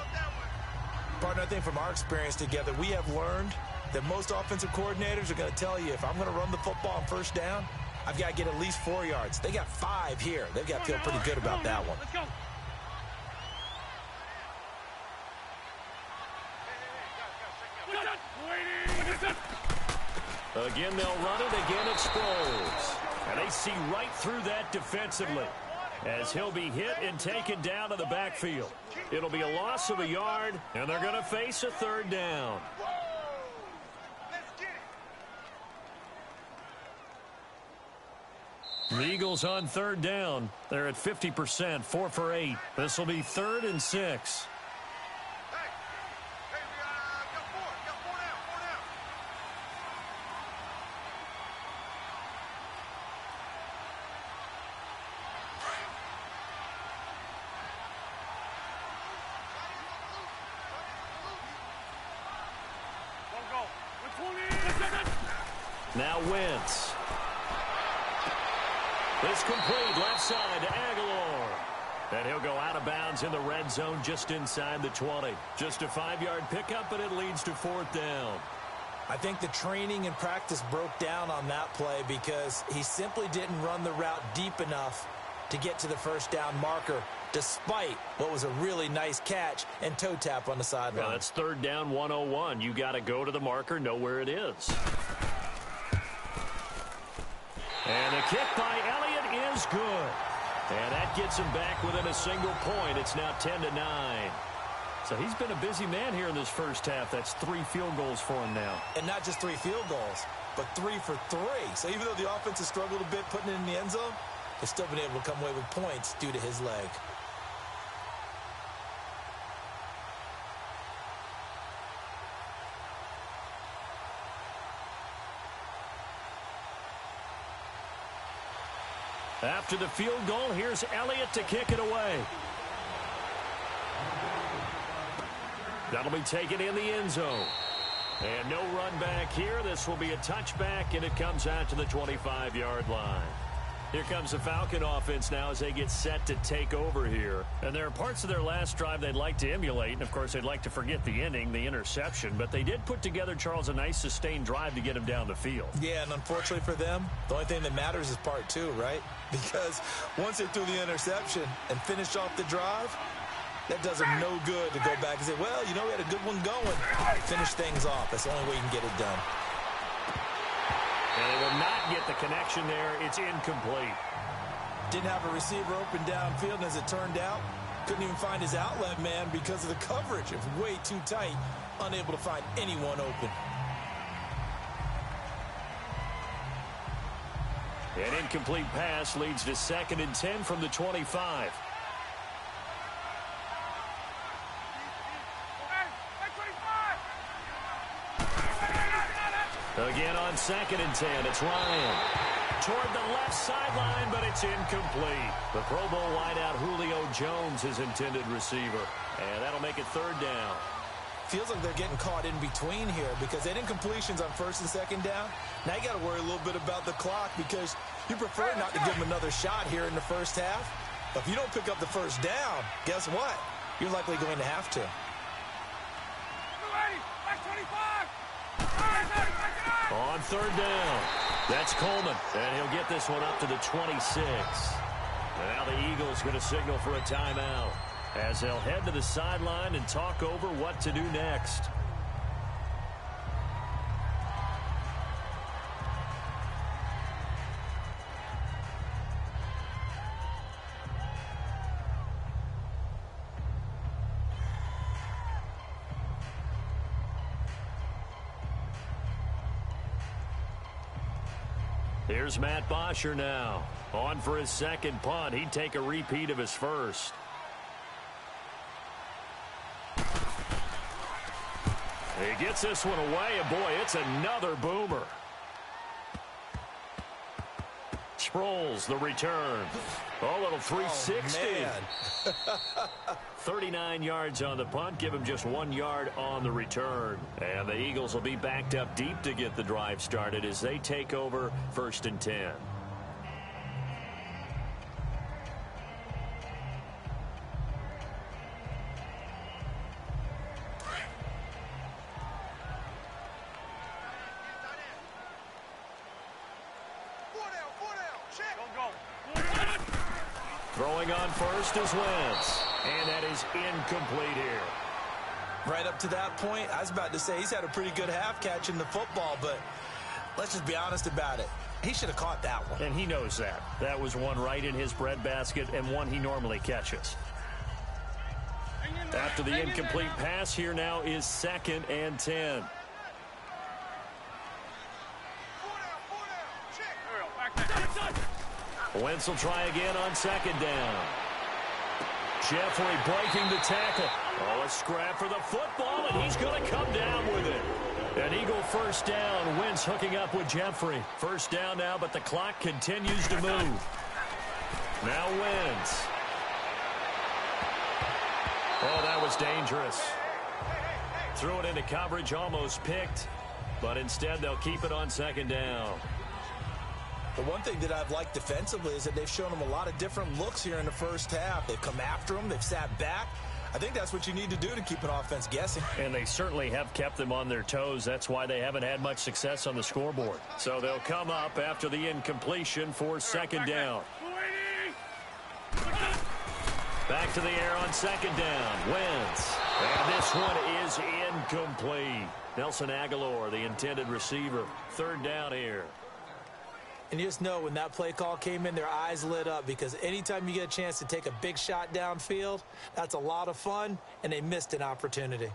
Partner, I think from our experience together, we have learned that most offensive coordinators are going to tell you, if I'm going to run the football on 1st down, I've got to get at least 4 yards. They got 5 here. They've got to feel pretty good about that one.
Again, they'll run it. Again, it's Sproles. And they see right through that defensively as he'll be hit and taken down to the backfield. It'll be a loss of a yard, and they're going to face a third down. The Eagles on third down. They're at 50%, 4 for 8. This will be 3rd and 6. Now Wentz. This complete left side to Aguilar. And he'll go out of bounds in the red zone just inside the 20. Just a 5-yard pickup, but it leads to 4th down.
I think the training and practice broke down on that play because he simply didn't run the route deep enough to get to the first down marker, despite what was a really nice catch and toe tap on the sideline.
Well, that's 3rd down 101. You got to go to the marker, know where it is. And the kick by Elliott is good. And that gets him back within a single point. It's now 10-9. So he's been a busy man here in this first half. That's 3 field goals for him now.
And not just 3 field goals, but 3 for 3. So even though the offense has struggled a bit putting it in the end zone, they've still been able to come away with points due to his leg.
After the field goal, here's Elliott to kick it away. That'll be taken in the end zone. And no run back here. This will be a touchback, and it comes out to the 25-yard line. Here comes the Falcon offense now as they get set to take over here. And there are parts of their last drive they'd like to emulate. And, of course, they'd like to forget the inning, the interception. But they did put together, Charles, a nice sustained drive to get him down the field.
Yeah, and unfortunately for them, the only thing that matters is part 2, right? Because once they threw the interception and finished off the drive, that does them no good to go back and say, well, you know, we had a good one going. Finish things off. That's the only way you can get it done.
And they will not get the connection there. It's incomplete.
Didn't have a receiver open downfield, and as it turned out, couldn't even find his outlet man because of the coverage. It was way too tight, unable to find anyone open.
An incomplete pass leads to 2nd and 10 from the 25. Again on 2nd and 10, it's Ryan. Toward the left sideline, but it's incomplete. The Pro Bowl wideout Julio Jones, his intended receiver. And that'll make it 3rd down.
Feels like they're getting caught in between here because they did incompletions on 1st and 2nd down. Now you got to worry a little bit about the clock because you prefer not to give them another shot here in the first half. But if you don't pick up the first down, guess what? You're likely going to have to.
On 3rd down, that's Coleman, and he'll get this one up to the 26. And now the Eagles going to signal for a timeout as they'll head to the sideline and talk over what to do next. Here's Matt Bosher now. On for his 2nd punt. He'd take a repeat of his first. He gets this one away, and boy, it's another boomer. Sproles, the return. Oh, little 360.
Oh,
39 yards on the punt. Give him just 1 yard on the return. And the Eagles will be backed up deep to get the drive started as they take over 1st and 10. Throwing on first is Wentz. And that is incomplete here.
Right up to that point, I was about to say he's had a pretty good half catching the football, but Let's just be honest about it. He should have caught that one.
And he knows that. That was one right in his breadbasket and one he normally catches. After the incomplete pass, here now is 2nd and 10. Wentz will try again on 2nd down. Jeffrey breaking the tackle. Oh, a scrap for the football, and he's going to come down with it. An Eagle first down. Wentz hooking up with Jeffrey. First down now, but the clock continues to move. Now Wentz. Oh, that was dangerous. Threw it into coverage, almost picked. But instead, they'll keep it on 2nd down.
The one thing that I've liked defensively is that they've shown him a lot of different looks here in the first half. They've come after him. They've sat back. I think that's what you need to do to keep an offense guessing.
And they certainly have kept them on their toes. That's why they haven't had much success on the scoreboard. So they'll come up after the incompletion for 2nd down. Back to the air on 2nd down. Wentz. And this one is incomplete. Nelson Aguilar, the intended receiver. 3rd down here.
And you just know when that play call came in, their eyes lit up, because anytime you get a chance to take a big shot downfield, that's a lot of fun, and they missed an opportunity.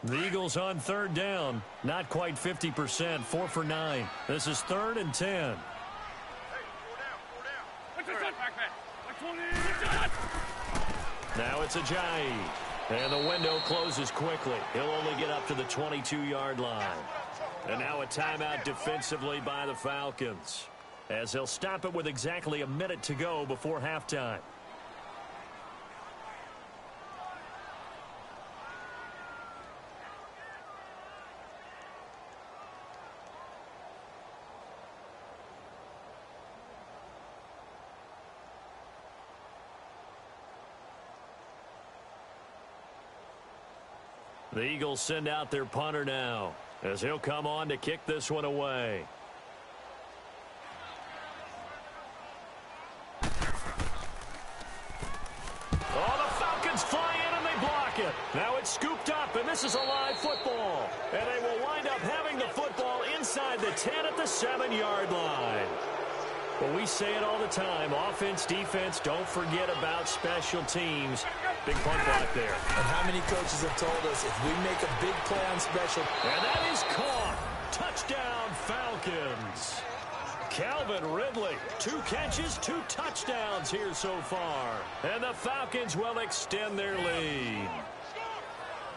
The Eagles on 3rd down. Not quite 50%. 4 for 9. This is 3rd and 10. Now it's Ajayi. And the window closes quickly. He'll only get up to the 22-yard line. And now a timeout defensively by the Falcons, as they'll stop it with exactly a minute to go before halftime. The Eagles send out their punter now, as he'll come on to kick this one away. Oh, the Falcons fly in and they block it. Now it's scooped up, and this is a live football. And they will wind up having the football inside the 10 at the 7-yard line. Well, we say it all the time. Offense, defense, don't forget about special teams. Big punt block there.
And how many coaches have told us if we make a big play on special...
And that is caught. Touchdown, Falcons. Calvin Ridley, 2 catches, 2 touchdowns here so far. And the Falcons will extend their lead.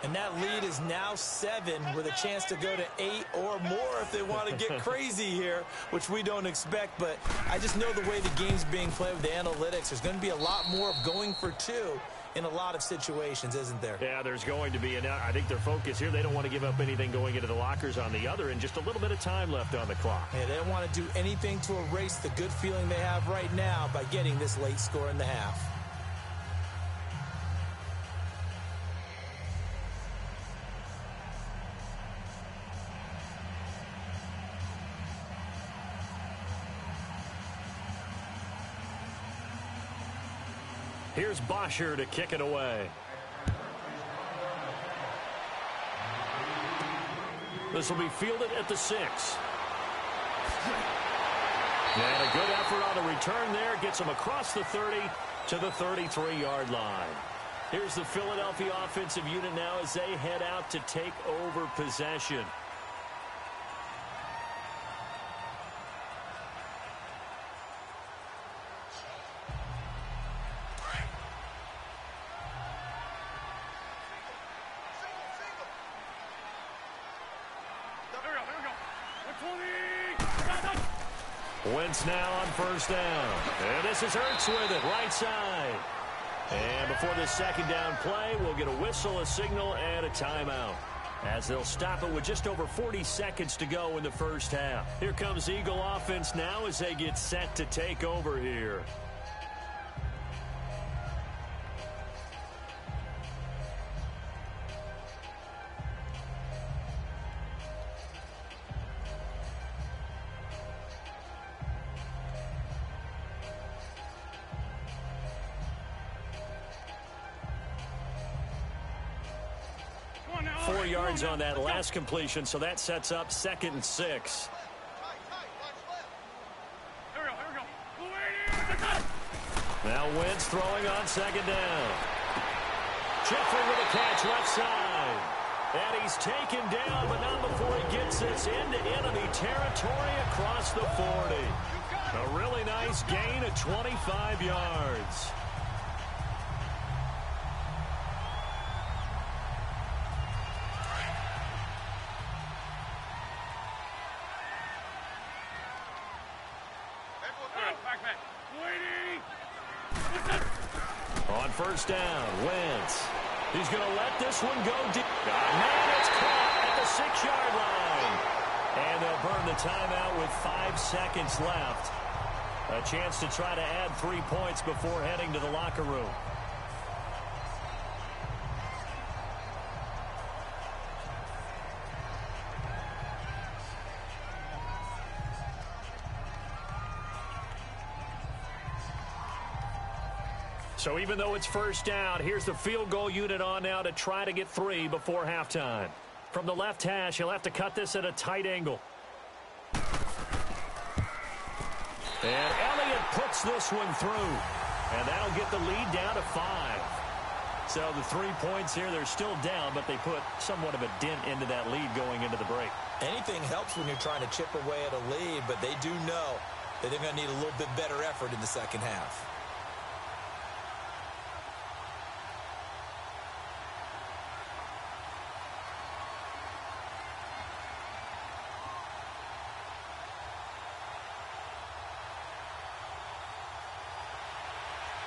And that lead is now 7 with a chance to go to 8 or more if they want to get crazy here, which we don't expect. But I just know the way the game's being played with the analytics, there's going to be a lot more of going for 2 in a lot of situations, isn't there?
Yeah, there's going to be. And I think their focus here, they don't want to give up anything going into the lockers on the other, and just a little bit of time left on the clock.
Yeah, they don't want to do anything to erase the good feeling they have right now by getting this late score in the half.
Here's Bosher to kick it away. This will be fielded at the 6. And a good effort on the return there. Gets him across the 30 to the 33-yard line. Here's the Philadelphia offensive unit now as they head out to take over possession. Wentz now on first down. And this is Ertz with it, right side. And before the second down play, we'll get a whistle, a signal, and a timeout, as they'll stop it with just over 40 seconds to go in the first half. Here comes Eagle offense now as they get set to take over here. On that last completion, so that sets up 2nd and 6. Now Wentz throwing on second down. Jeffrey with a catch left side. And he's taken down, but not before he gets this into enemy territory across the 40. A really nice gain of 25 yards. On first down, Wentz. He's going to let this one go deep. Man, it's caught at the 6-yard line. And they'll burn the timeout with 5 seconds left. A chance to try to add 3 points before heading to the locker room. So even though it's first down, here's the field goal unit on now to try to get 3 before halftime. From the left hash, he'll have to cut this at a tight angle. And Elliott puts this one through. And that'll get the lead down to 5. So the 3 points here, they're still down, but they put somewhat of a dent into that lead going into the break.
Anything helps when you're trying to chip away at a lead, but they do know that they're going to need a little bit better effort in the second half.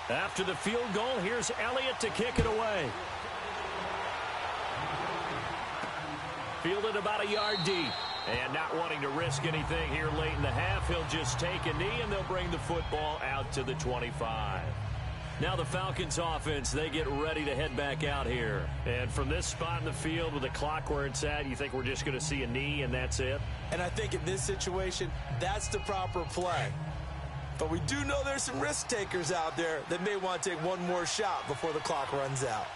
After the field goal, here's Elliott to kick it away. Fielded about a yard deep. And not wanting to risk anything here late in the half, he'll just take a knee, and they'll bring the football out to the 25. Now the Falcons offense, they get ready to head back out here. And from this spot in the field with the clock where it's at, you think we're just going to see a knee and that's it?
And I think in this situation, that's the proper play. But we do know there's some risk takers out there that may want to take one more shot before the clock runs out.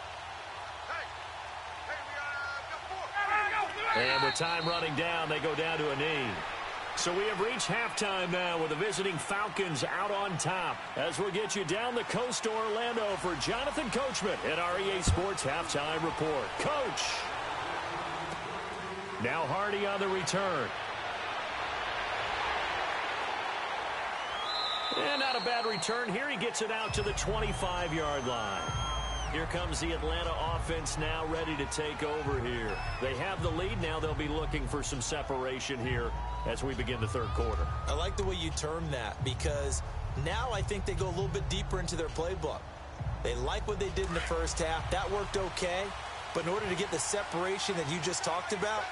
And with time running down, they go down to a knee. So we have reached halftime now with the visiting Falcons out on top. As we'll get you down the coast to Orlando for Jonathan Coachman at our EA Sports Halftime Report. Coach! Now Hardy on the return. And not a bad return here. He gets it out to the 25-yard line. Here comes the Atlanta offense now ready to take over here. They have the lead. Now they'll be looking for some separation here as we begin the third quarter.
I like the way you term that because now I think they go a little bit deeper into their playbook. They like what they did in the first half. That worked okay. But in order to get the separation that you just talked about,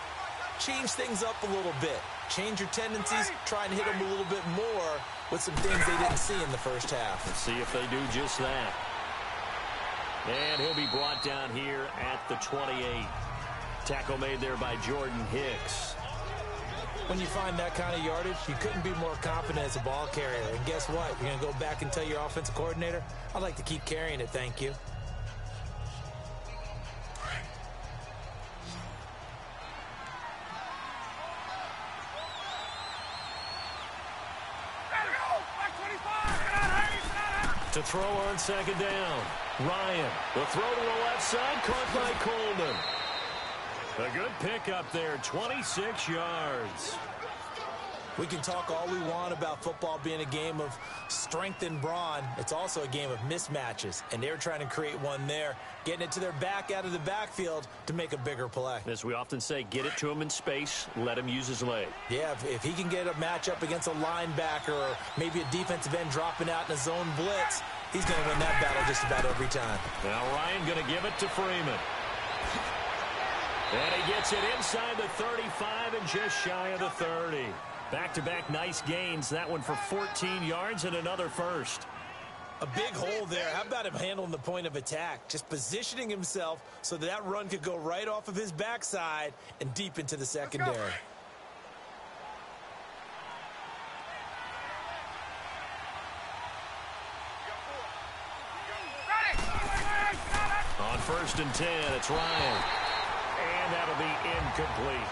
change things up a little bit. Change your tendencies, try and hit them a little bit more with some things they didn't see in the first half.
Let's see if they do just that. And he'll be brought down here at the 28. Tackle made there by Jordan Hicks.
When you find that kind of yardage, you couldn't be more confident as a ball carrier. And guess what? You're going to go back and tell your offensive coordinator, I'd like to keep carrying it, thank you.
To throw on second down. Ryan, the throw to the left side, caught by Coleman. A good pickup there, 26 yards.
We can talk all we want about football being a game of strength and brawn. It's also a game of mismatches, and they're trying to create one there, getting it to their back out of the backfield to make a bigger play.
As we often say, get it to him in space, let him use his leg.
Yeah, if he can get a matchup against a linebacker or maybe a defensive end dropping out in a zone blitz, he's going to win that battle just about every time.
Now Ryan going to give it to Freeman. And he gets it inside the 35 and just shy of the 30. Back-to-back nice gains. That one for 14 yards and another first.
A big hole there. How about him handling the point of attack? Just positioning himself so that run could go right off of his backside and deep into the secondary.
On 1st and 10, it's Ryan. And that'll be incomplete.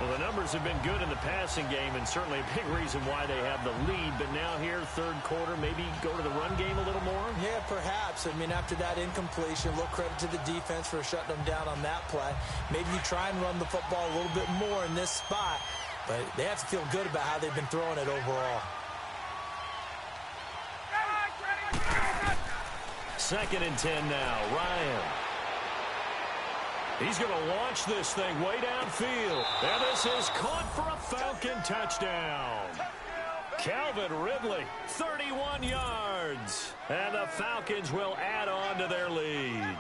Well, the numbers have been good in the passing game, and certainly a big reason why they have the lead. But now here, third quarter, maybe go to the run game a little more?
Yeah, perhaps. I mean, after that incompletion, a little credit to the defense for shutting them down on that play. Maybe you try and run the football a little bit more in this spot, but they have to feel good about how they've been throwing it overall.
Second and 10 now. Ryan. He's going to launch this thing way downfield. And this is caught for a Falcon touchdown. Calvin Ridley, 31 yards. And the Falcons will add on to their lead.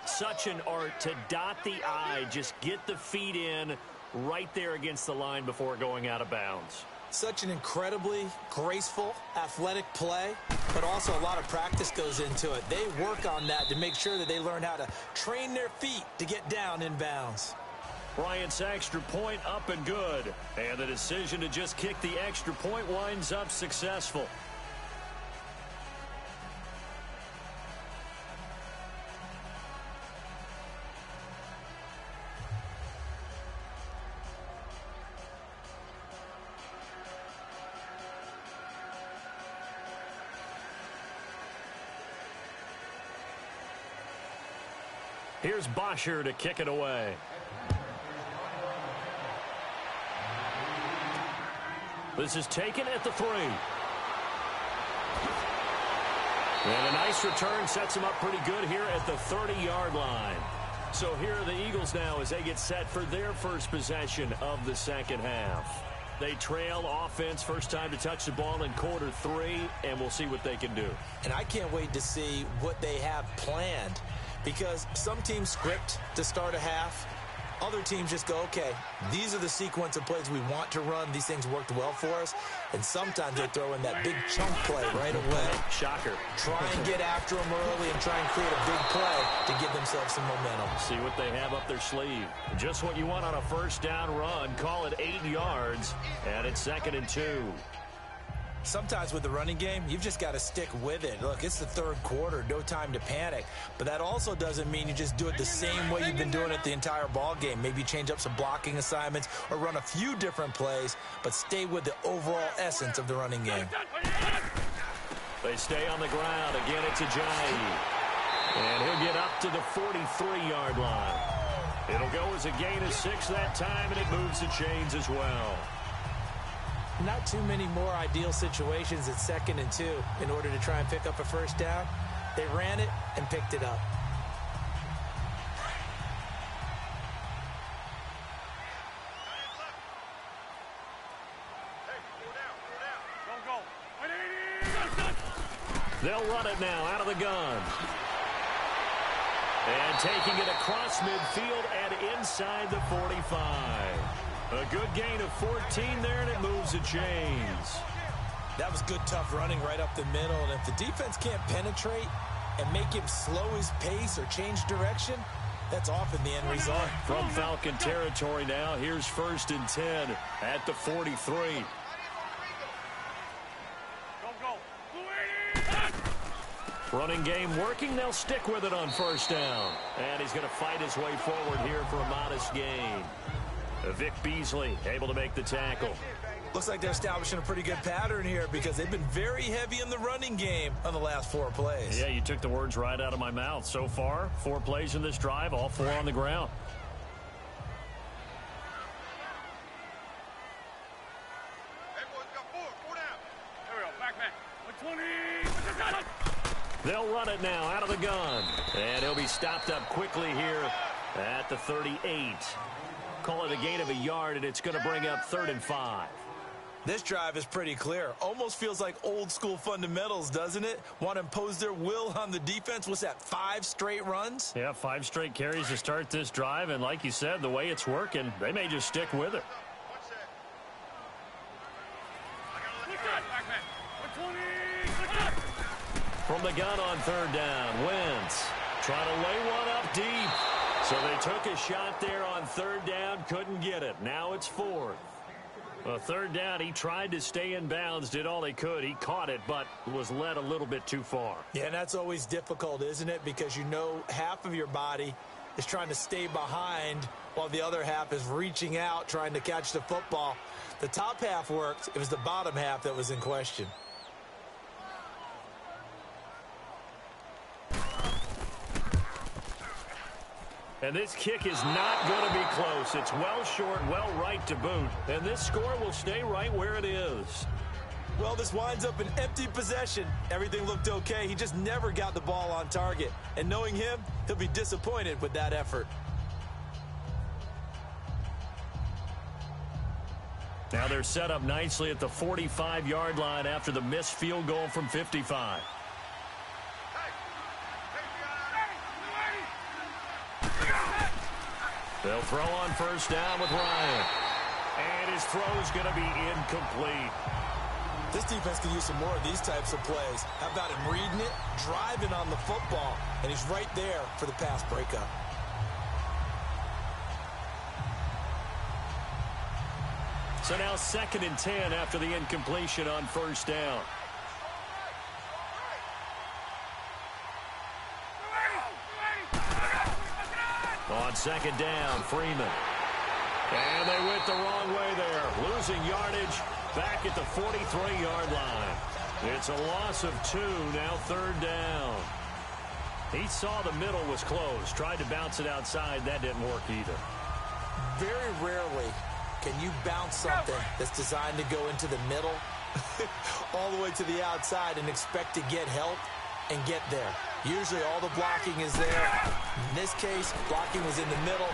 Such an art to dot the I, just get the feet in right there against the line before going out of bounds.
Such an incredibly graceful, athletic play, but also a lot of practice goes into it. They work on that to make sure that they learn how to train their feet to get down in bounds.
Bryant's extra point up and good. And the decision to just kick the extra point winds up successful. Here's Bosher to kick it away. This is taken at the 3. And a nice return sets him up pretty good here at the 30-yard line. So here are the Eagles now as they get set for their first possession of the second half. They trail offense, first time to touch the ball in quarter 3, and we'll see what they can do.
And I can't wait to see what they have planned, because some teams script to start a half. Other teams just go, okay, these are the sequence of plays we want to run. These things worked well for us. And sometimes they throw in that big chunk play right away.
Shocker.
Try and get after them early and try and create a big play to give themselves some momentum.
See what they have up their sleeve. Just what you want on a first down run. Call it 8 yards, and it's 2nd and 2.
Sometimes with the running game, you've just got to stick with it. Look, it's the third quarter, no time to panic. But that also doesn't mean you just do it the same way you've been doing it the entire ball game. Maybe change up some blocking assignments or run a few different plays, but stay with the overall essence of the running game.
They stay on the ground. Again, it's Ajayi. And he'll get up to the 43-yard line. It'll go as a gain of 6 that time, and it moves the chains as well.
Not too many more ideal situations at 2nd and 2 in order to try and pick up a first down. They ran it and picked it up.
They'll run it now out of the gun. And taking it across midfield and inside the 45. A good gain of 14 there, and it moves the chains.
That was good, tough running right up the middle. And if the defense can't penetrate and make him slow his pace or change direction, that's often the end result.
From Falcon territory now, here's 1st and 10 at the 43. Running game working. They'll stick with it on first down. And he's going to fight his way forward here for a modest gain. Vic Beasley able to make the tackle.
Looks like they're establishing a pretty good pattern here because they've been very heavy in the running game on the last 4 plays.
Yeah, you took the words right out of my mouth. So far, 4 plays in this drive, all 4 on the ground. They'll run it now out of the gun. And he'll be stopped up quickly here at the 38. Call it a gain of a yard, and it's going to bring up 3rd and 5.
This drive is pretty clear. Almost feels like old school fundamentals, doesn't it? Want to impose their will on the defense. What's that, 5 straight runs?
Yeah, 5 straight carries to start this drive. And like you said, the way it's working, they may just stick with it. From the gun on 3rd down, Wentz trying to lay one up deep. So they took a shot there on 3rd down, couldn't get it. Now it's 4th. Well, 3rd down, he tried to stay in bounds, did all he could. He caught it, but was led a little bit too far.
Yeah, and that's always difficult, isn't it? Because you know half of your body is trying to stay behind while the other half is reaching out, trying to catch the football. The top half worked. It was the bottom half that was in question.
And this kick is not going to be close. It's well short, well right to boot. And this score will stay right where it is.
Well, this winds up an empty possession. Everything looked okay. He just never got the ball on target. And knowing him, he'll be disappointed with that effort.
Now they're set up nicely at the 45-yard line after the missed field goal from 55. They'll throw on first down with Ryan. And his throw's going to be incomplete.
This defense can use some more of these types of plays. How about him reading it, driving on the football, and he's right there for the pass breakup.
So now 2nd and 10 after the incompletion on first down. On 2nd down, Freeman. And they went the wrong way there. Losing yardage back at the 43-yard line. It's a loss of 2, now 3rd down. He saw the middle was closed, tried to bounce it outside. That didn't work either.
Very rarely can you bounce something that's designed to go into the middle all the way to the outside and expect to get help and get there. Usually all the blocking is there. In this case, blocking was in the middle.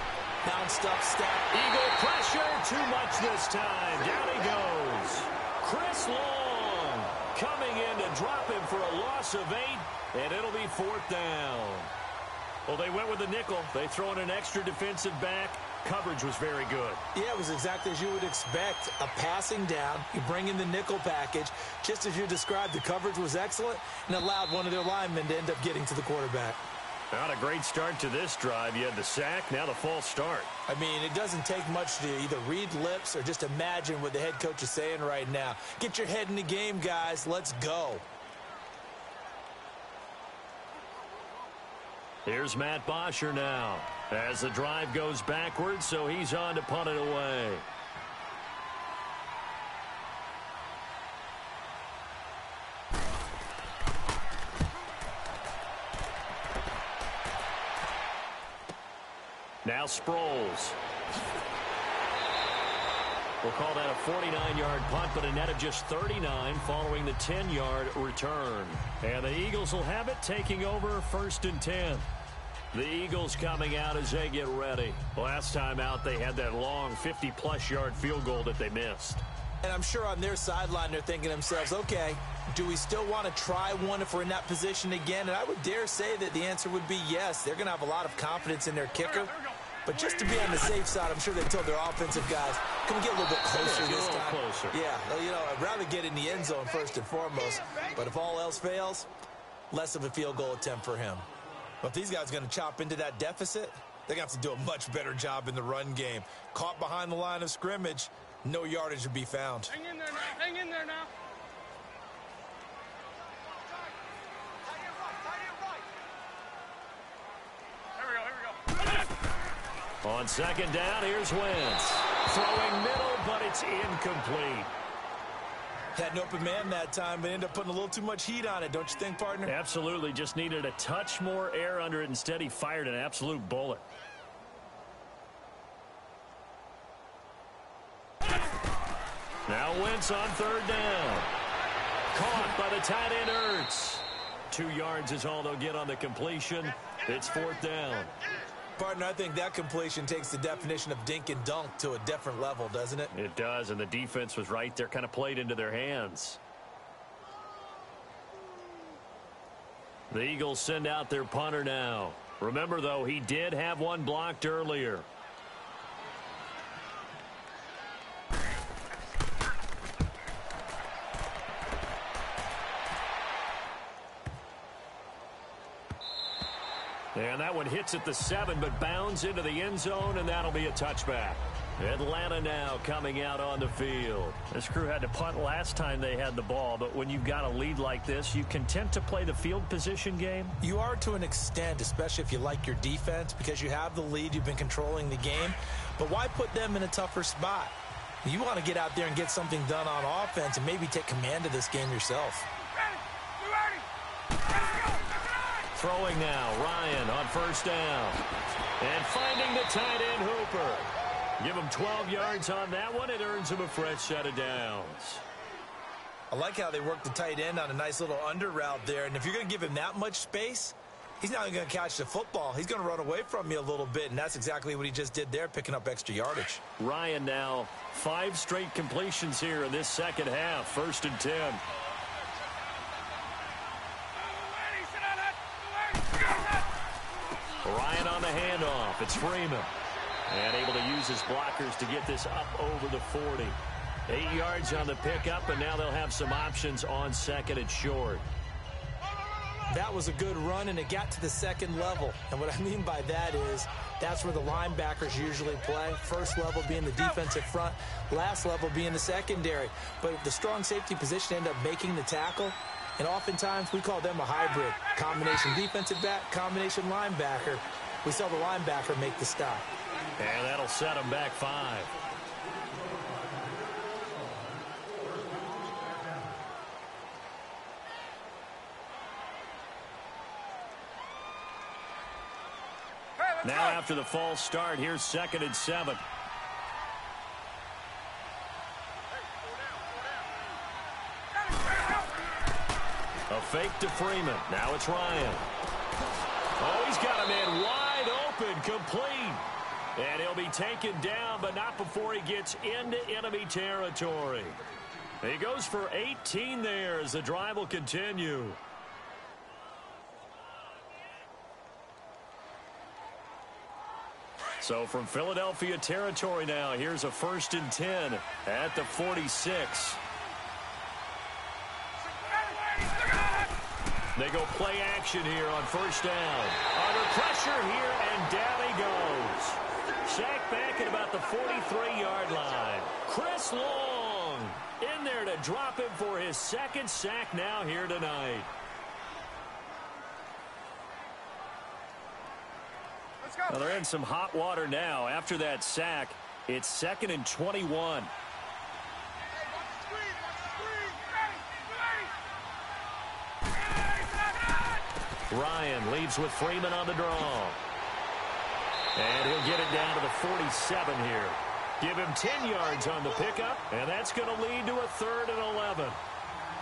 Bounced up, step.
Eagle pressure, too much this time. Down he goes. Chris Long coming in to drop him for a loss of 8, and it'll be 4th down. Well, they went with the nickel. They throw in an extra defensive back. Coverage was very good.
Yeah, it was exactly as you would expect. A passing down. You bring in the nickel package. Just as you described, the coverage was excellent and allowed one of their linemen to end up getting to the quarterback.
Not a great start to this drive. You had the sack, now the false start.
I mean, it doesn't take much to either read lips or just imagine what the head coach is saying right now. Get your head in the game, guys. Let's go.
Here's Matt Bosher now as the drive goes backwards, so he's on to punt it away. Now Sproles. We'll call that a 49-yard punt, but a net of just 39 following the 10-yard return. And the Eagles will have it, taking over 1st and 10. The Eagles coming out as they get ready. Last time out, they had that long 50-plus yard field goal that they missed.
And I'm sure on their sideline, they're thinking to themselves, okay, do we still want to try one if we're in that position again? And I would dare say that the answer would be yes. They're going to have a lot of confidence in their kicker. But just to be on the safe side, I'm sure they told their offensive guys, can we get a little bit closer this time?
Closer.
Yeah, you know, I'd rather get in the end zone first and foremost. But if all else fails, less of a field goal attempt for him. But if these guys are going to chop into that deficit, they're going to have to do a much better job in the run game. Caught behind the line of scrimmage, no yardage to be found.
Hang in there now. Hang in there now.
On 2nd down, here's Wentz. Throwing middle, but it's incomplete.
Had an open man that time, but ended up putting a little too much heat on it, don't you think, partner?
Absolutely. Just needed a touch more air under it. Instead, he fired an absolute bullet. Now Wentz on 3rd down. Caught by the tight end, Ertz. 2 yards is all they'll get on the completion. It's 4th down.
Partner, I think that completion takes the definition of dink and dunk to a different level, doesn't it?
It does, and the defense was right there, kind of played into their hands. The Eagles send out their punter now. Remember, though, he did have one blocked earlier. And that one hits at the 7, but bounds into the end zone, and that'll be a touchback. Atlanta now coming out on the field.
This crew had to punt last time they had the ball, but when you've got a lead like this, you content to play the field position game?
You are to an extent, especially if you like your defense, because you have the lead, you've been controlling the game. But why put them in a tougher spot? You want to get out there and get something done on offense and maybe take command of this game yourself.
Throwing now, Ryan on first down. And finding the tight end, Hooper. Give him 12 yards on that one. It earns him a fresh set of downs.
I like how they work the tight end on a nice little under route there. And if you're going to give him that much space, he's not going to catch the football. He's going to run away from you a little bit, and that's exactly what he just did there, picking up extra yardage.
Ryan now 5 straight completions here in this second half. 1st and 10. Ryan on the handoff. It's Freeman. And able to use his blockers to get this up over the 40. 8 yards on the pickup, and now they'll have some options on 2nd and short.
That was a good run, and it got to the 2nd level. And what I mean by that is that's where the linebackers usually play. First level being the defensive front, last level being the secondary. But the strong safety position ended up making the tackle. And oftentimes we call them a hybrid. Combination defensive back, combination linebacker. We saw the linebacker make the stop.
And that'll set them back 5. Now after the false start, here's 2nd and 7. A fake to Freeman. Now it's Ryan. Oh, he's got a man wide open, complete. And he'll be taken down, but not before he gets into enemy territory. He goes for 18 there as the drive will continue. So from Philadelphia territory now, here's a 1st and 10 at the 46. They go play action here on 1st down. Under pressure here, and down he goes. Sacked back at about the 43-yard line. Chris Long in there to drop him for his 2nd sack now here tonight.
Well, they're in some hot water now. After that sack, it's 2nd and 21.
Ryan leaves with Freeman on the draw. And he'll get it down to the 47 here. Give him 10 yards on the pickup, and that's going to lead to a 3rd and 11.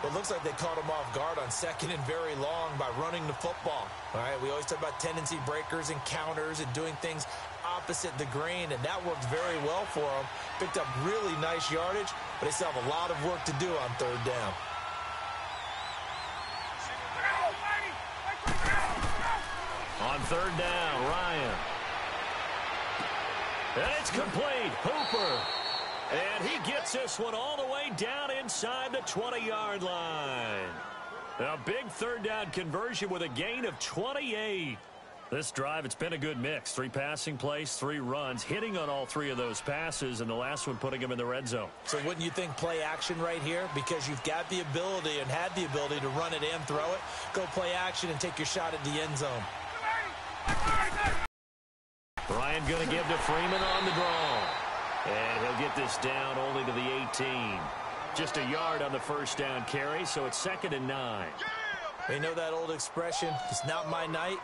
It looks like they caught him off guard on 2nd and very long by running the football. All right, we always talk about tendency breakers and counters and doing things opposite the grain, and that worked very well for them. Picked up really nice yardage, but they still have a lot of work to do on 3rd down.
On 3rd down, Ryan. And it's complete. Hooper. And he gets this one all the way down inside the 20-yard line. A big 3rd down conversion with a gain of 28. This drive, it's been a good mix. 3 passing plays, 3 runs, hitting on all 3 of those passes, and the last one putting him in the red zone.
So wouldn't you think play action right here? Because you've got the ability and had the ability to run it and throw it. Go play action and take your shot at the end zone.
Ryan going to give to Freeman on the draw. And he'll get this down only to the 18. Just a yard on the 1st down carry, so it's 2nd and 9.
You know that old expression, it's not my night?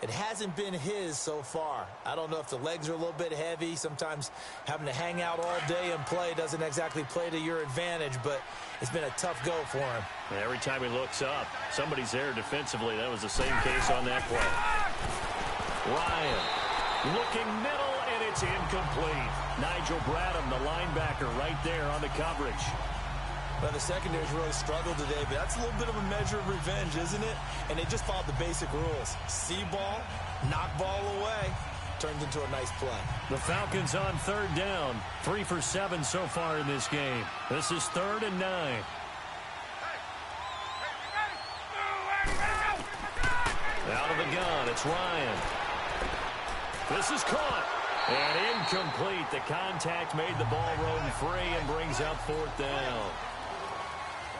It hasn't been his so far. I don't know if the legs are a little bit heavy. Sometimes having to hang out all day and play doesn't exactly play to your advantage, but it's been a tough go for him.
And every time he looks up, somebody's there defensively. That was the same case on that play. Ryan looking middle, and it's incomplete. Nigel Bradham, the linebacker, right there on the coverage.
Well, the secondary's really struggled today, but that's a little bit of a measure of revenge, isn't it? And they just followed the basic rules. See ball, knock ball away. Turns into a nice play.
The Falcons on 3rd down. 3 for 7 so far in this game. This is 3rd and 9. Out of the gun, it's Ryan. This is caught. And incomplete. The contact made the ball roam free and brings up fourth down.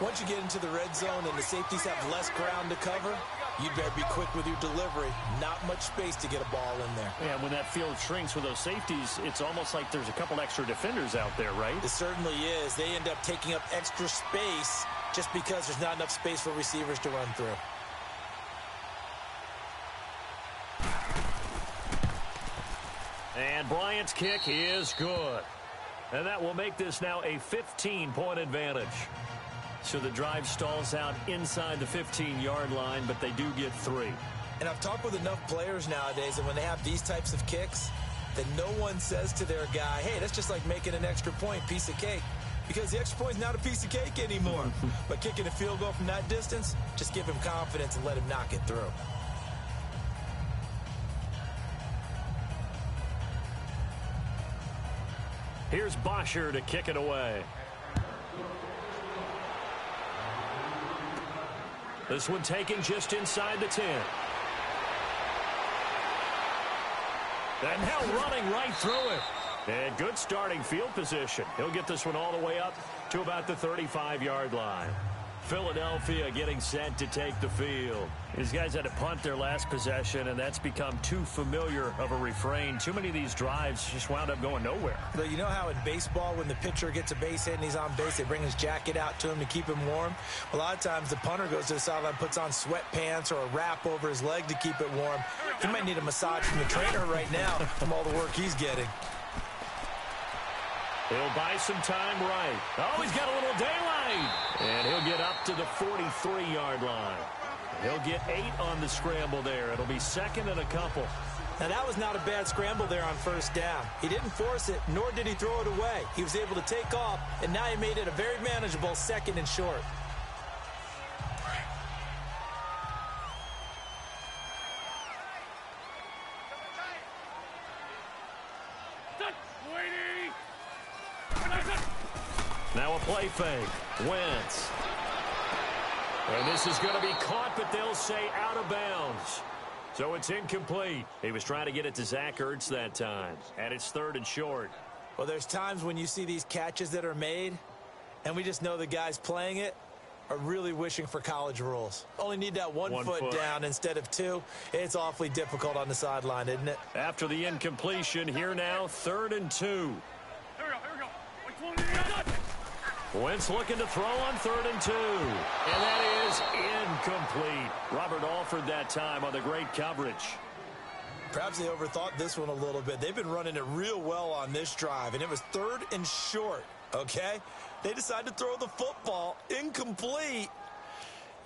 Once you get into the red zone and the safeties have less ground to cover, you better be quick with your delivery. Not much space to get a ball in there.
Yeah, when that field shrinks with those safeties, it's almost like there's a couple extra defenders out there, right?
It certainly is. They end up taking up extra space just because there's not enough space for receivers to run through.
And Bryant's kick is good. And that will make this now a 15-point advantage. So the drive stalls out inside the 15-yard line, but they do get 3.
And I've talked with enough players nowadays that when they have these types of kicks, that no one says to their guy, hey, that's just like making an extra point, piece of cake. Because the extra point is not a piece of cake anymore. But kicking a field goal from that distance, just give him confidence and let him knock it through.
Here's Bosher to kick it away. This one taken just inside the 10. And now running right through it. And good starting field position. He'll get this one all the way up to about the 35-yard line. Philadelphia getting set to take the field. These guys had to punt their last possession, and that's become too familiar of a refrain. Too many of these drives just wound up going nowhere.
But you know how in baseball, when the pitcher gets a base hit and he's on base, they bring his jacket out to him to keep him warm? A lot of times the punter goes to the sideline, puts on sweatpants or a wrap over his leg to keep it warm. He might need a massage from the trainer right now from all the work he's getting.
He'll buy some time right. Oh, he's got a little daylight. And he'll get up to the 43-yard line. He'll get 8 on the scramble there. It'll be second and a couple.
Now, that was not a bad scramble there on first down. He didn't force it, nor did he throw it away. He was able to take off, and now he made it a very manageable second and short.
Now a play fake. Wentz. And this is going to be caught, but they'll say out of bounds. So it's incomplete. He was trying to get it to Zach Ertz that time. And it's third and short.
Well, there's times when you see these catches that are made, and we just know the guys playing it are really wishing for college rules. Only need that one foot down instead of 2. It's awfully difficult on the sideline, isn't it?
After the incompletion, here now, 3rd and 2.
Here we go.
Wentz looking to throw on 3rd and 2. And that is incomplete. Robert Alford that time on the great coverage.
Perhaps they overthought this one a little bit. They've been running it real well on this drive, and it was 3rd and short, okay? They decided to throw the football incomplete.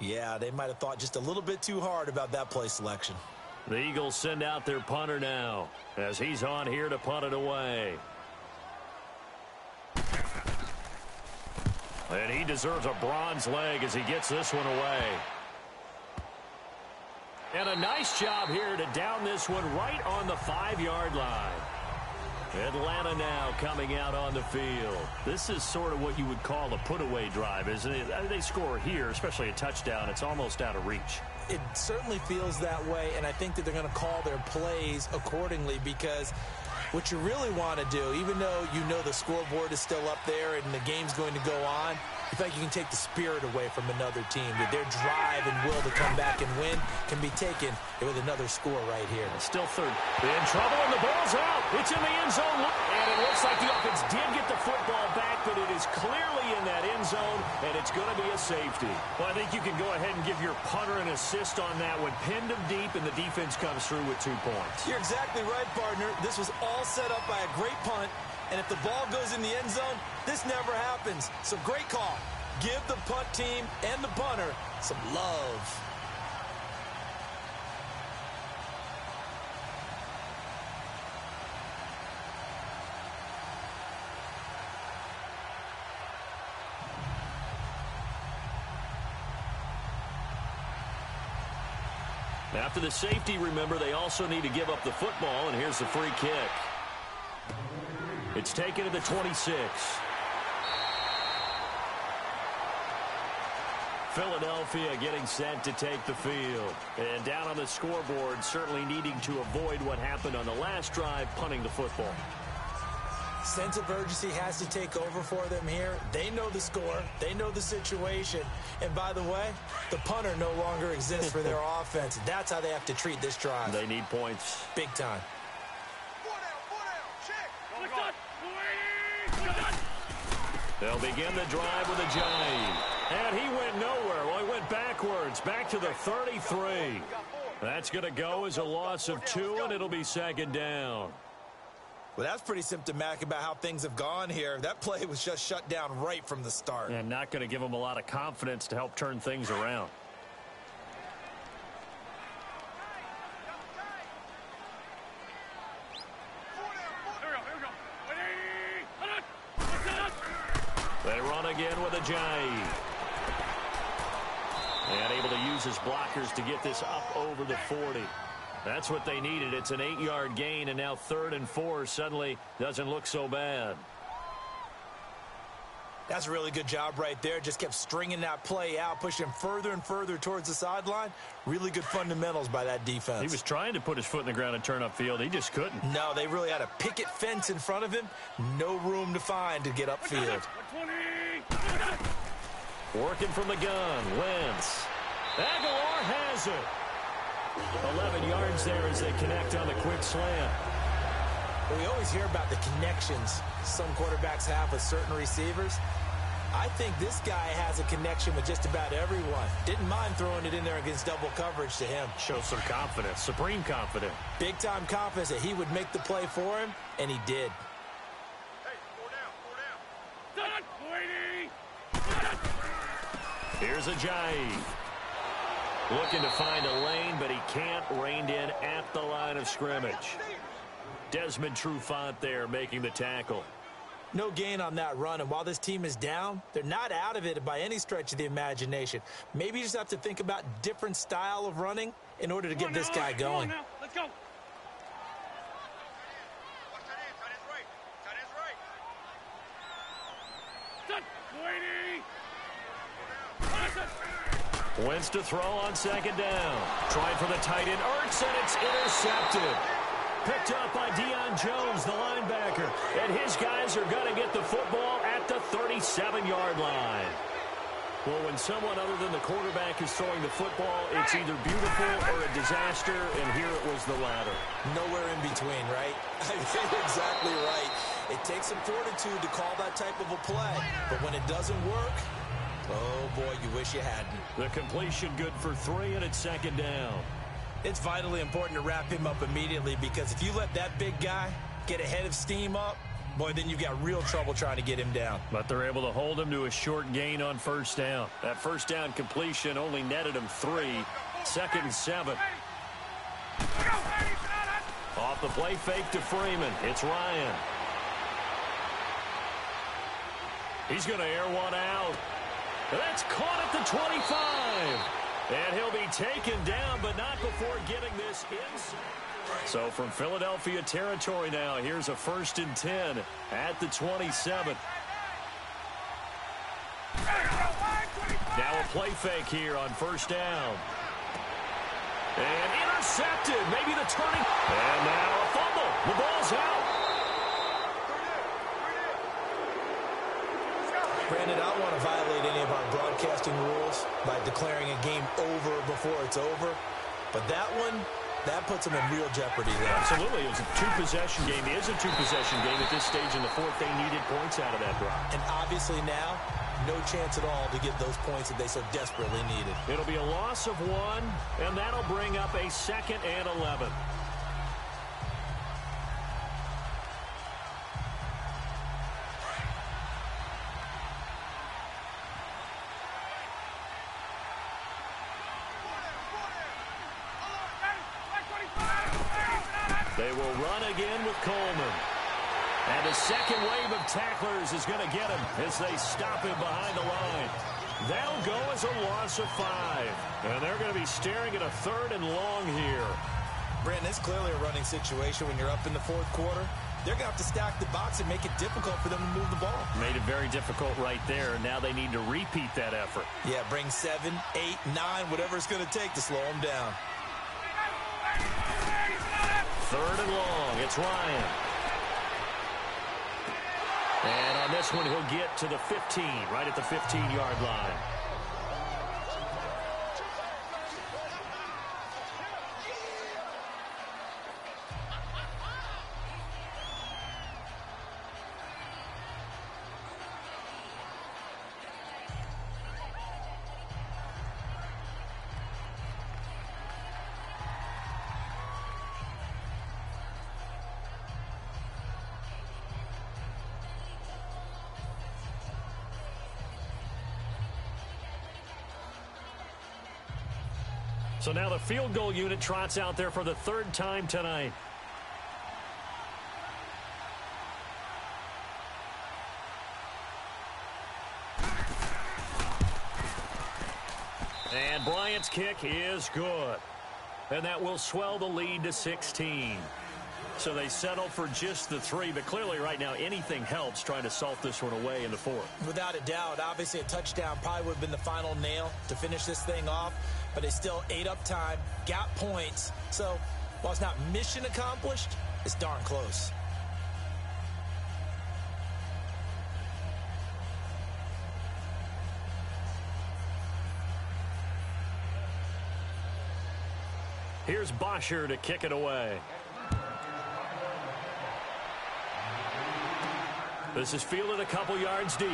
Yeah, they might have thought just a little bit too hard about that play selection.
The Eagles send out their punter now as he's on here to punt it away. And he deserves a bronze leg as he gets this one away. And a nice job here to down this one right on the 5-yard line. Atlanta now coming out on the field. This is sort of what you would call a put-away drive, isn't it? They score here, especially a touchdown. It's almost out of reach.
It certainly feels that way, and I think that they're going to call their plays accordingly because what you really want to do, even though you know the scoreboard is still up there and the game's going to go on, you feel like you can take the spirit away from another team. That their drive and will to come back and win can be taken with another score right here.
Still third. In trouble, and the ball's out. It's in the end zone. And it looks like the offense did get the football back, but it is clearly in that end zone, and it's going to be a safety. Well, I think you can go ahead and give your punter an assist on that one. Pinned him deep, and the defense comes through with 2 points.
You're exactly right, partner. This was all set up by a great punt, and if the ball goes in the end zone, this never happens. So great call. Give the punt team and the punter some love.
After the safety, remember, they also need to give up the football, and here's the free kick. It's taken to the 26. Philadelphia getting set to take the field. And down on the scoreboard, certainly needing to avoid what happened on the last drive, punting the football.
Sense of urgency has to take over for them here. They know the score. They know the situation. And by the way, the punter no longer exists for their offense. That's how they have to treat this drive.
They need points.
Big time.
They'll begin the drive with a giant. And he went nowhere. Well, he went backwards, back to the 33. That's going to go as a loss of 2, and it'll be second down.
Well, that's pretty symptomatic about how things have gone here. That play was just shut down right from the start.
And not going to give them a lot of confidence to help turn things around.
They run again with a J. And able to use his blockers to get this up over the 40. That's what they needed. It's an 8-yard gain, and now 3rd and 4 suddenly doesn't look so bad.
That's a really good job right there. Just kept stringing that play out, pushing him further and further towards the sideline. Really good fundamentals by that defense.
He was trying to put his foot in the ground and turn upfield. He just couldn't.
No, they really had a picket fence in front of him. No room to find to get upfield.
Working from the gun, Wentz. Aguilar has it. 11 yards there as they connect on the quick slant.
Well, we always hear about the connections some quarterbacks have with certain receivers. I think this guy has a connection with just about everyone. Didn't mind throwing it in there against double coverage to him.
Shows some confidence, supreme confidence.
Big-time confidence that he would make the play for him, and he did.
Hey, 4 down.
Here's a Jay. Looking to find a lane, but he can't. Reined in at the line of scrimmage. Desmond Trufant there making the tackle.
No gain on that run, and while this team is down, they're not out of it by any stretch of the imagination. Maybe you just have to think about different style of running in order to get this guy going.
Let's go.
Wentz to throw on second down. Trying for the tight end, Ertz, and it's intercepted. Picked up by Deion Jones, the linebacker. And his guys are going to get the football at the 37-yard line. Well, when someone other than the quarterback is throwing the football, it's either beautiful or a disaster, and here it was the latter.
Nowhere in between, right? You're exactly right. It takes some fortitude to call that type of a play, but when it doesn't work, oh, boy, you wish you hadn't.
The completion good for 3, and it's second down.
It's vitally important to wrap him up immediately because if you let that big guy get a head of steam up, boy, then you've got real trouble trying to get him down.
But they're able to hold him to a short gain on first down.
That first down completion only netted him 3. 2nd and 7. Off the play fake to Freeman. It's Ryan. He's going to air one out. That's caught at the 25. And he'll be taken down, but not before getting this inside. So from Philadelphia territory now, here's a 1st and 10 at the 27. Now a play fake here on first down. And intercepted. Maybe the turning. And now a fumble. The ball's out.
Brandon, I don't want to violate any of our broadcasting rules by declaring a game over before it's over. But that one, that puts them in real jeopardy there.
Absolutely. It was a 2-possession game. It is a 2-possession game at this stage in the 4th. They needed points out of that drive.
And obviously now, no chance at all to get those points that they so desperately needed.
It'll be a loss of 1, and that'll bring up a 2nd and 11. They will run again with Coleman. And the second wave of tacklers is going to get him as they stop him behind the line. That'll go as a loss of 5. And they're going to be staring at a 3rd and long here.
Brandon, it's clearly a running situation when you're up in the 4th quarter. they're going to have to stack the box and make it difficult for them to move the ball.
Made it very difficult right there. Now they need to repeat that effort.
Yeah, bring 7, 8, 9, whatever it's going to take to slow them down.
3rd and long. It's Ryan. And on this one, he'll get to the 15, right at the 15-yard line. So now the field goal unit trots out there for the 3rd time tonight. And Bryant's kick is good. And that will swell the lead to 16. So they settle for just the 3, but clearly right now anything helps trying to salt this one away in the 4th.
Without a doubt, obviously a touchdown probably would have been the final nail to finish this thing off, but they still ate up time, got points. So while it's not mission accomplished, it's darn close.
Here's Bosher to kick it away. This is fielded a couple yards deep.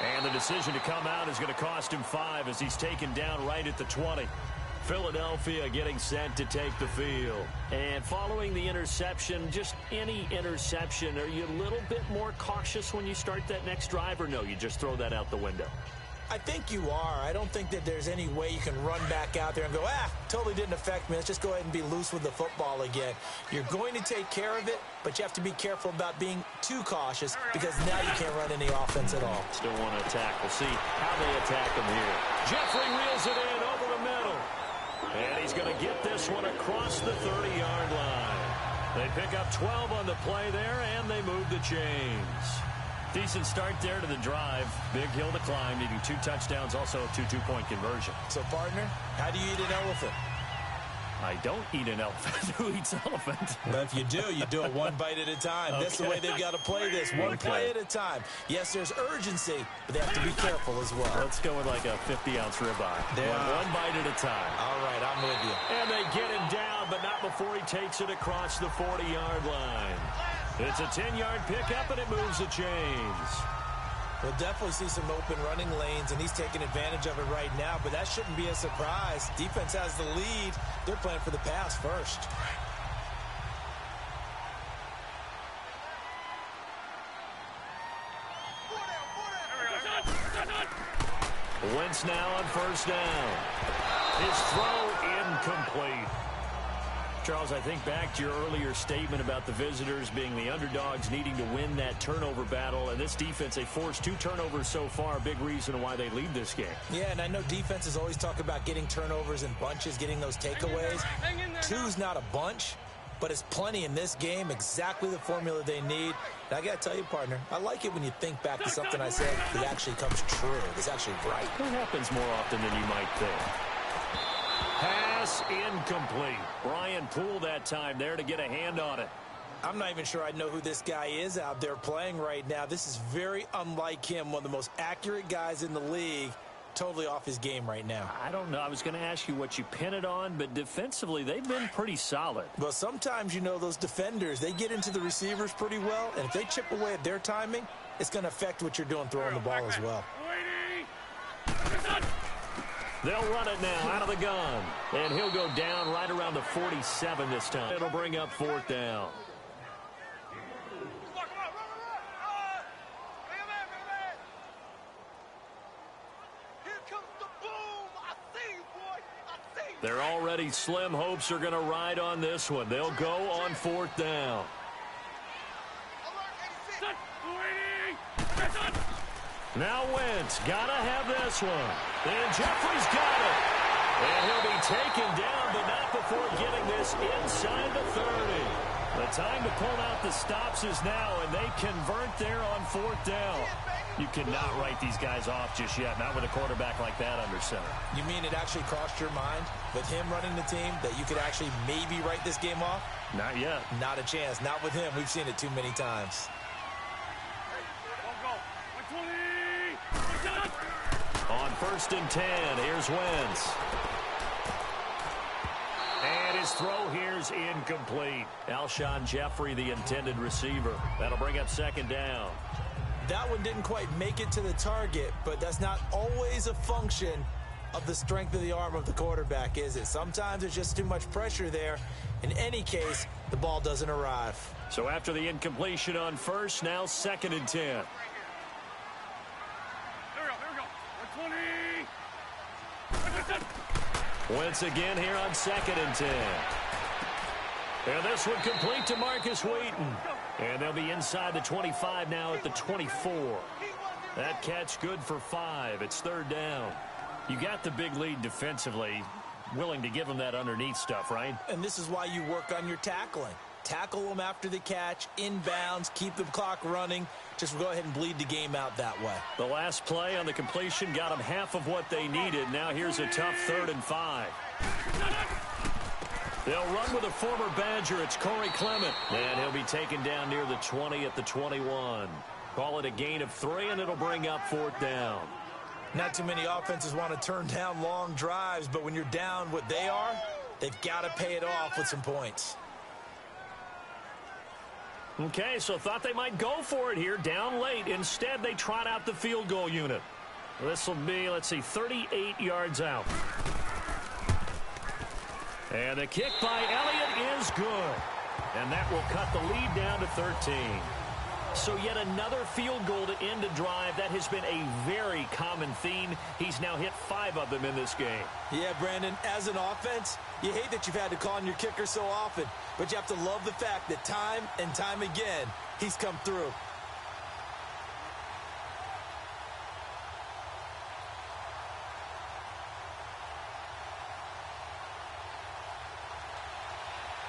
And the decision to come out is going to cost him 5 as he's taken down right at the 20. Philadelphia getting set to take the field. And following the interception, just any interception, are you a little bit more cautious when you start that next drive, or no, you just throw that out the window?
I think you are. I don't think that there's any way you can run back out there and go, totally didn't affect me. Let's just go ahead and be loose with the football again. You're going to take care of it, but you have to be careful about being too cautious because now you can't run any offense at all.
Still want to attack. We'll see how they attack him here. Jeffrey reels it in over the middle. And he's going to get this one across the 30-yard line. They pick up 12 on the play there, and they move the chains. Decent start there to the drive. Big hill to climb, needing 2 touchdowns, also a 2 two-point conversion.
So, partner, how do you eat an elephant?
I don't eat an elephant. Who eats elephant?
But if you do it one bite at a time.
Okay.
That's the way they've got to play this, one play at a time. Yes, there's urgency, but they have to be careful as well.
Let's go with like a 50-ounce ribeye. One bite at a time.
All right, I'm with you.
And they get him down, but not before he takes it across the 40-yard line. It's a 10-yard pickup, and it moves the chains.
We'll definitely see some open running lanes, and he's taking advantage of it right now, but that shouldn't be a surprise. Defense has the lead. They're playing for the pass first.
Wentz now on 1st down. His throw incomplete. Charles, I think back to your earlier statement about the visitors being the underdogs needing to win that turnover battle. And this defense, they forced 2 turnovers so far. Big reason why they lead this game.
Yeah, and I know defenses always talk about getting turnovers in bunches, getting those takeaways. 2's not a bunch, but it's plenty in this game. Exactly the formula they need. And I got to tell you, partner, I like it when you think back to something I said that actually comes true. It's actually right.
It happens more often than you might think. Pass incomplete. Brian Poole that time there to get a hand on it.
I'm not even sure I know who this guy is out there playing right now. This is very unlike him, one of the most accurate guys in the league. Totally off his game right now.
I don't know. I was going to ask you what you pin it on, but defensively, they've been pretty solid.
Well, sometimes, you know, those defenders, they get into the receivers pretty well, and if they chip away at their timing, it's going to affect what you're doing throwing the ball as well.
They'll run it now out of the gun. And he'll go down right around the 47 this time. It'll bring up 4th down. They're already slim hopes are going to ride on this one. They'll go on 4th down. Now Wentz got to have this one. And Jeffrey's got it. And he'll be taken down, but not before getting this inside the 30.
The time to pull out the stops is now, and they convert there on 4th down. You cannot write these guys off just yet, not with a quarterback like that under center.
You mean it actually crossed your mind with him running the team that you could actually maybe write this game off?
Not yet.
Not a chance. Not with him. We've seen it too many times.
On 1st and 10, here's Wentz. And his throw here's incomplete. Alshon Jeffrey, the intended receiver. That'll bring up 2nd down.
That one didn't quite make it to the target, but that's not always a function of the strength of the arm of the quarterback, is it? Sometimes there's just too much pressure there. In any case, the ball doesn't arrive.
So after the incompletion on 1st, now 2nd and 10. Wentz again here on 2nd and 10. And this one complete to Marcus Wheaton. And they'll be inside the 25 now at the 24. That catch good for 5. It's 3rd down. You got the big lead defensively. Willing to give them that underneath stuff, right?
And this is why you work on your tackling. Tackle them after the catch, inbounds, keep the clock running. Just go ahead and bleed the game out that way.
The last play on the completion got them half of what they needed. Now here's a tough 3rd and 5. They'll run with a former Badger. It's Corey Clement. And he'll be taken down near the 20 at the 21. Call it a gain of 3, and it'll bring up 4th down.
Not too many offenses want to turn down long drives, but when you're down what they are, they've got to pay it off with some points.
Okay, so thought they might go for it here, down late. Instead, they trot out the field goal unit. This will be, let's see, 38 yards out. And the kick by Elliott is good. And that will cut the lead down to 13. So yet another field goal to end a drive. That has been a very common theme. He's now hit 5 of them in this game.
Yeah, Brandon, as an offense, you hate that you've had to call on your kicker so often, but you have to love the fact that time and time again, he's come through.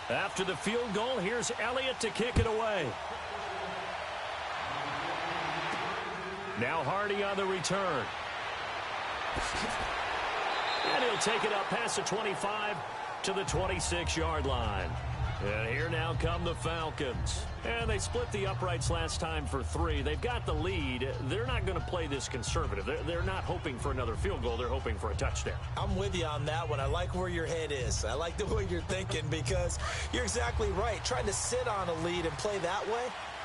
After the field goal, here's Elliott to kick it away. Now Hardy on the return. And he'll take it up past the 25 to the 26-yard line. And here now come the Falcons. And they split the uprights last time for 3. They've got the lead. They're not going to play this conservative. They're not hoping for another field goal. They're hoping for a touchdown.
I'm with you on that one. I like where your head is. I like the way you're thinking because you're exactly right. Trying to sit on a lead and play that way,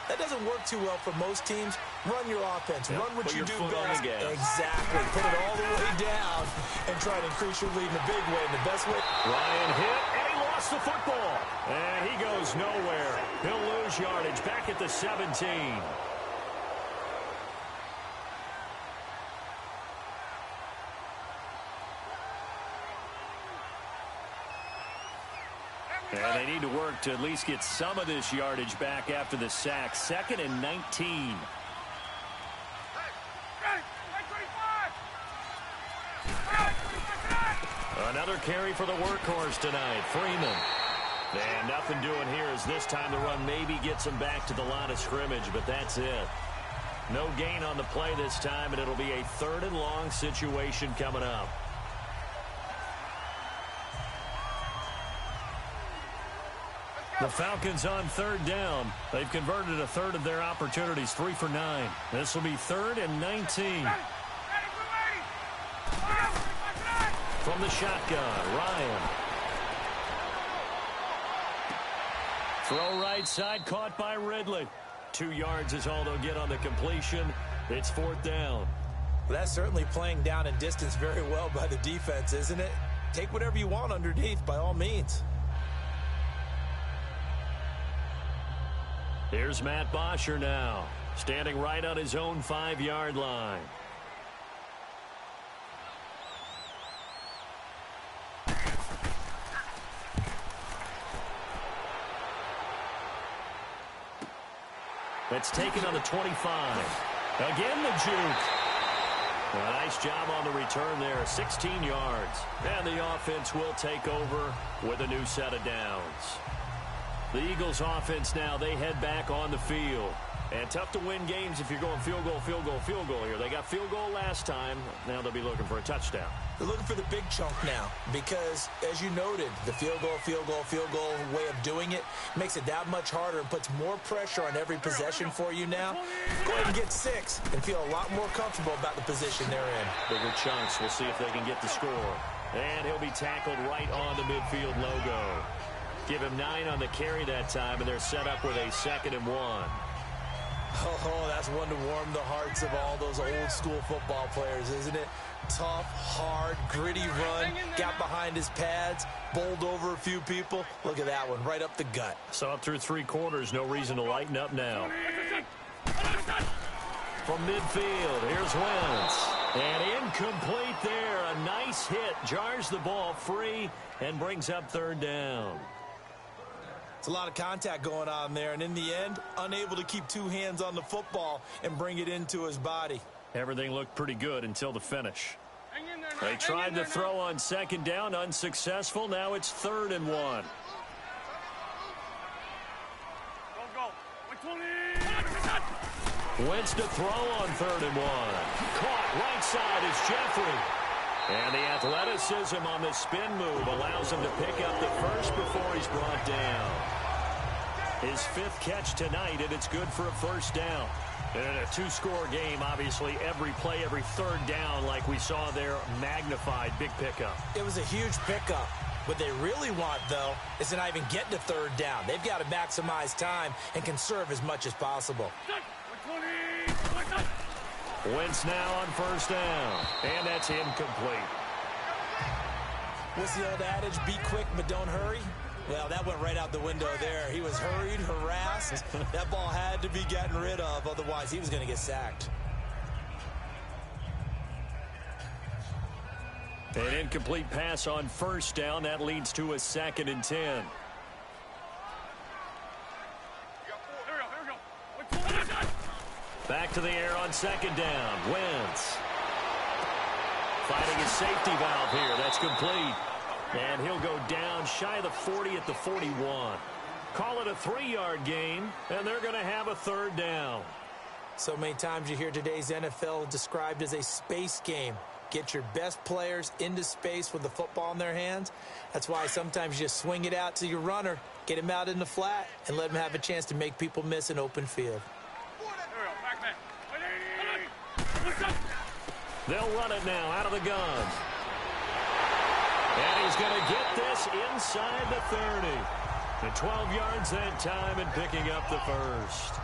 that doesn't work too well for most teams. Run your offense. Run what you do best. Exactly. Put it all the way down and try to increase your lead in a big way. And the best way.
Ryan hit, and he lost the football. And he goes nowhere. He'll lose yardage back at the 17. And they need to work to at least get some of this yardage back after the sack. 2nd and 19. Another carry for the workhorse tonight, Freeman. And nothing doing here as this time the run maybe gets him back to the line of scrimmage, but that's it. No gain on the play this time, and it'll be a 3rd and long situation coming up. The Falcons on 3rd down. They've converted a 1/3 of their opportunities, 3 for 9. This will be 3rd and 19. From the shotgun, Ryan. Throw right side, caught by Ridley. 2 yards is all they'll get on the completion. It's 4th down.
Well, that's certainly playing down in distance very well by the defense, isn't it? Take whatever you want underneath, by all means.
Here's Matt Bosher now, standing right on his own 5-yard line. It's taken on the 25. Again the juke. A nice job on the return there, 16 yards. And the offense will take over with a new set of downs.
The Eagles offense now, they head back on the field. And tough to win games if you're going field goal, field goal, field goal here. They got field goal last time. Now they'll be looking for a touchdown.
They're looking for the big chunk now because, as you noted, the field goal, field goal, field goal way of doing it makes it that much harder and puts more pressure on every possession for you now. Go ahead and get 6 and feel a lot more comfortable about the position they're in.
Bigger chunks. We'll see if they can get the score. And he'll be tackled right on the midfield logo. Give him 9 on the carry that time, and they're set up with a 2nd and 1.
Oh, that's one to warm the hearts of all those old school football players, isn't it? Tough, hard, gritty run, got behind his pads, bowled over a few people. Look at that one, right up the gut.
So up through 3 quarters, no reason to lighten up now. From midfield, here's Wentz. And incomplete there. A nice hit, jars the ball free, and brings up 3rd down.
It's a lot of contact going on there, and in the end, unable to keep 2 hands on the football and bring it into his body.
Everything looked pretty good until the finish. They tried to throw on 2nd down, unsuccessful. Now it's 3rd and 1. Wentz to throw on 3rd and 1. Caught right side is Jeffrey. And the athleticism on the spin move allows him to pick up the first before he's brought down. His 5th catch tonight, and it's good for a 1st down. And in a 2-score game, obviously, every play, every 3rd down, like we saw there, magnified, big pickup.
It was a huge pickup. What they really want, though, is to not even get to 3rd down. They've got to maximize time and conserve as much as possible.
Wentz now on 1st down, and that's incomplete.
What's the old adage, be quick but don't hurry? Well, that went right out the window there. He was hurried, harassed. That ball had to be gotten rid of, otherwise he was going to get sacked.
An incomplete pass on 1st down. That leads to a 2nd and 10. Back to the air on 2nd down. Wentz. Fighting his safety valve here. That's complete. And he'll go down shy of the 40 at the 41. Call it a 3-yard gain, and they're going to have a 3rd down.
So many times you hear today's NFL described as a space game. Get your best players into space with the football in their hands. That's why sometimes you just swing it out to your runner, get him out in the flat, and let him have a chance to make people miss an open field.
They'll run it now out of the gun. And he's going to get this inside the 30. The 12 yards that time and picking up the 1st.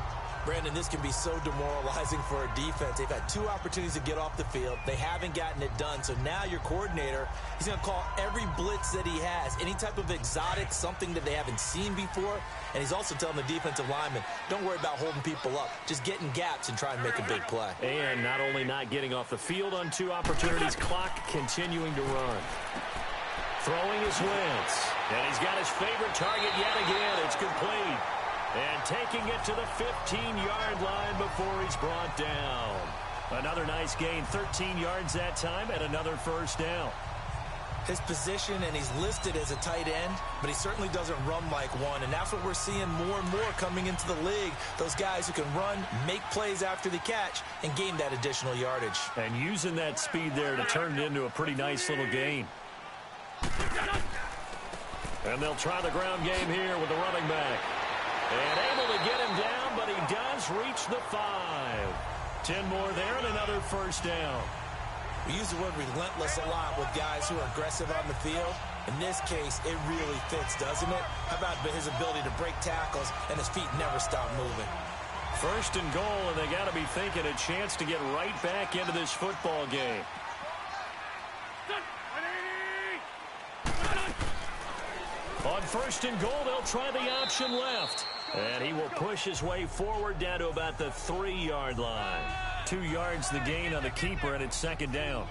Brandon, this can be so demoralizing for a defense. They've had 2 opportunities to get off the field. They haven't gotten it done. So now your coordinator, he's going to call every blitz that he has, any type of exotic, something that they haven't seen before. And he's also telling the defensive lineman, don't worry about holding people up. Just get in gaps and try and make a big play.
And not only not getting off the field on 2 opportunities, clock continuing to run. Throwing his Wentz. And he's got his favorite target yet again. It's complete. And taking it to the 15-yard line before he's brought down. Another nice gain, 13 yards that time, and another 1st down.
His position, and he's listed as a tight end, but he certainly doesn't run like one, and that's what we're seeing more and more coming into the league. Those guys who can run, make plays after the catch, and gain that additional yardage.
And using that speed there to turn it into a pretty nice little gain. And they'll try the ground game here with the running back. And able to get him down, but he does reach the 5. 10 more there and another 1st down.
We use the word relentless a lot with guys who are aggressive on the field. In this case, it really fits, doesn't it? How about his ability to break tackles and his feet never stop moving?
1st and goal, and they got to be thinking a chance to get right back into this football game. On 1st and goal, they'll try the option left. And he will push his way forward down to about the 3-yard line. 2 yards the gain on the keeper, and it's 2nd down.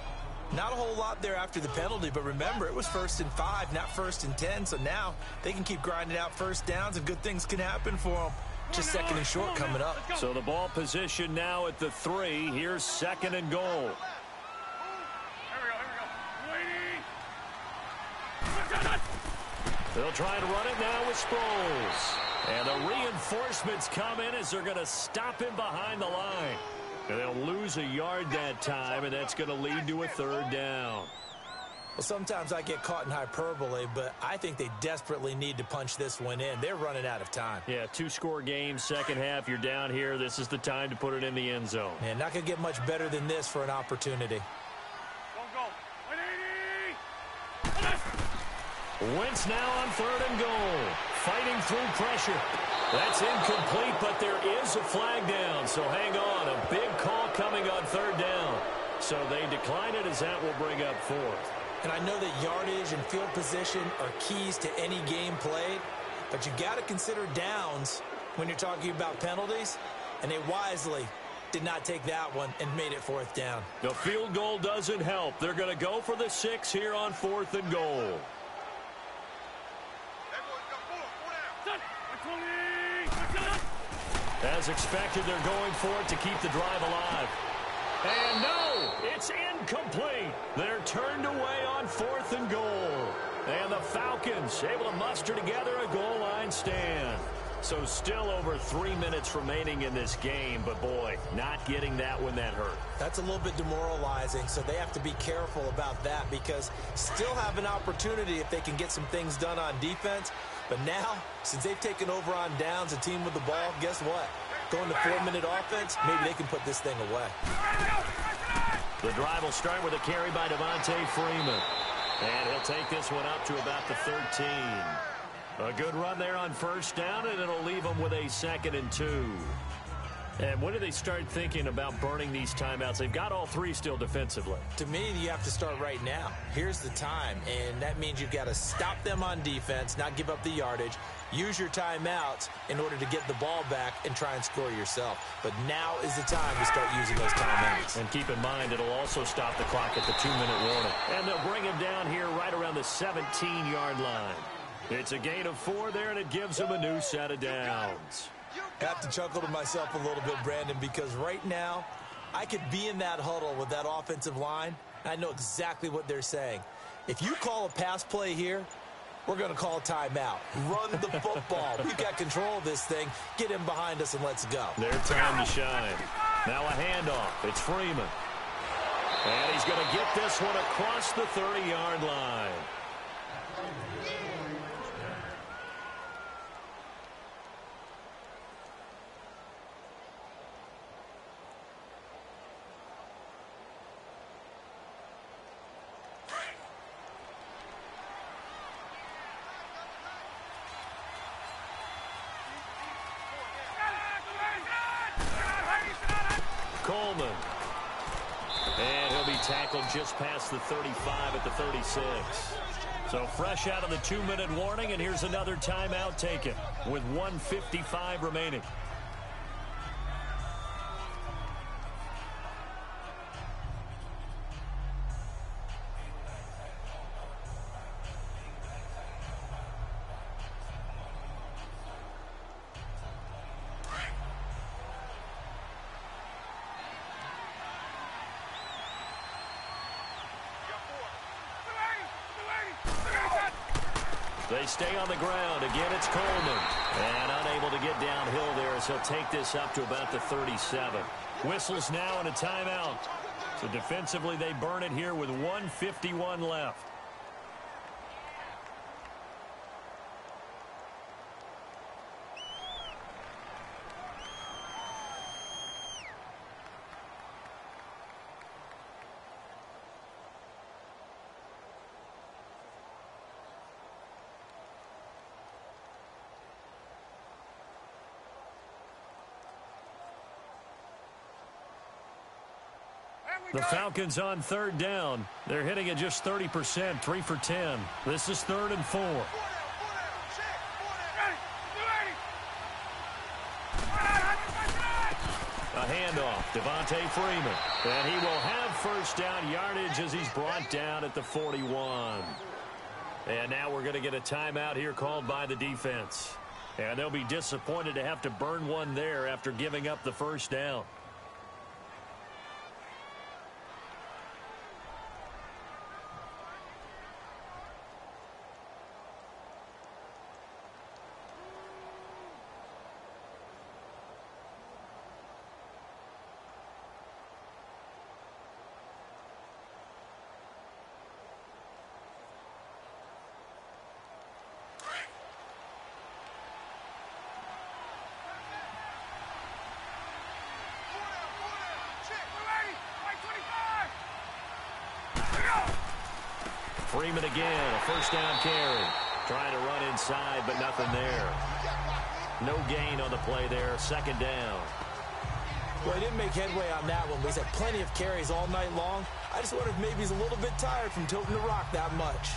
Not a whole lot there after the penalty, but remember, it was 1st and 5, not 1st and 10. So now they can keep grinding out 1st downs, and good things can happen for them. Just 2nd and short coming up.
So the ball position now at the 3. Here's 2nd and goal. They'll try to run it now with Sproles. And the reinforcements come in as they're going to stop him behind the line. And they'll lose a yard that time, and that's going to lead to a third down.
Well, sometimes I get caught in hyperbole, but I think they desperately need to punch this one in. They're running out of time.
Yeah, two-score game, second half, you're down here. This is the time to put it in the end zone.
And not going to get much better than this for an opportunity.
Go. 180.
Wentz now on third and goal. Fighting through pressure. That's incomplete, but there is a flag down, so hang on. A big call coming on third down. So they decline it as that will bring up fourth.
And I know that yardage and field position are keys to any game played, but you got to consider downs when you're talking about penalties, and they wisely did not take that one and made it fourth down.
The field goal doesn't help. They're going to go for the 6 here on fourth and goal. As expected, they're going for it to keep the drive alive. And no, it's incomplete. They're turned away on fourth and goal. And the Falcons able to muster together a goal line stand. So still over 3 minutes remaining in this game, but boy, not getting that one that hurt.
That's a little bit demoralizing, so they have to be careful about that because still have an opportunity if they can get some things done on defense. But now, since they've taken over on downs, a team with the ball, guess what? Going to 4-minute offense, maybe they can put this thing away.
The drive will start with a carry by Devontae Freeman. And he'll take this one up to about the 13. A good run there on first down, and it'll leave them with a 2nd and 2. And when do they start thinking about burning these timeouts? They've got all 3 still defensively.
To me, you have to start right now. Here's the time, and that means you've got to stop them on defense, not give up the yardage, use your timeouts in order to get the ball back and try and score yourself. But now is the time to start using those timeouts.
And keep in mind, it'll also stop the clock at the 2-minute warning. And they'll bring him down here right around the 17-yard line. It's a gain of 4 there, and it gives them a new set of downs.
I have to chuckle to myself a little bit, Brandon, because right now I could be in that huddle with that offensive line. I know exactly what they're saying. If you call a pass play here, we're going to call a timeout. Run the football. We've got control of this thing. Get him behind us and let's go.
Their time to shine. Now a handoff. It's Freeman. And he's going to get this one across the 30-yard line. Coleman. And he'll be tackled just past the 35 at the 36. So fresh out of the 2-minute warning, and here's another timeout taken with 1:55 remaining. They stay on the ground. Again, it's Coleman. And unable to get downhill there as he'll take this up to about the 37. Whistles now and a timeout. So defensively, they burn it here with 1:51 left. The Falcons on third down. They're hitting at just 30%, 3 for 10. This is 3rd and 4. A handoff, Devontae Freeman. And he will have first down yardage as he's brought down at the 41. And now we're going to get a timeout here called by the defense. And they'll be disappointed to have to burn one there after giving up the first down. Freeman again, a first down carry. Trying to run inside, but nothing there. No gain on the play there, second down.
Well, he didn't make headway on that one, but he's had plenty of carries all night long. I just wonder if maybe he's a little bit tired from toting the rock that much.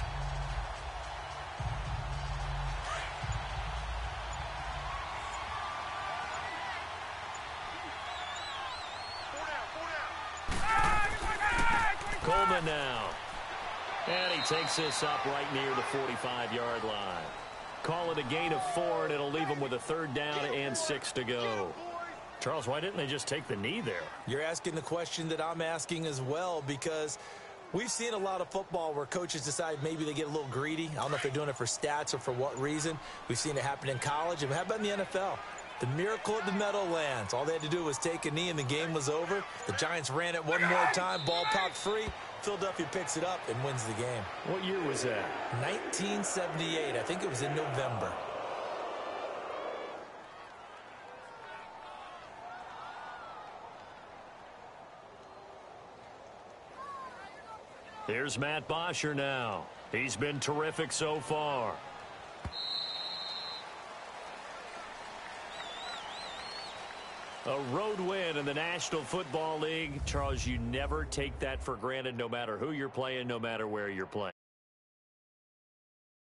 Coleman now. And he takes this up right near the 45-yard line. Call it a gain of 4, and it'll leave him with a third down and 6 to go. Charles, why didn't they just take the knee there?
You're asking the question that I'm asking as well, because we've seen a lot of football where coaches decide maybe they get a little greedy. I don't know if they're doing it for stats or for what reason. We've seen it happen in college. And how about in the NFL? The miracle at the Meadowlands. All they had to do was take a knee and the game was over. The Giants ran it one more time. Ball popped free. Philadelphia picks it up and wins the game.
What year was that?
1978. I think it was in November.
Here's Matt Bosher now. He's been terrific so far. A road win in the National Football League. Charles, you never take that for granted, no matter who you're playing, no matter where you're playing.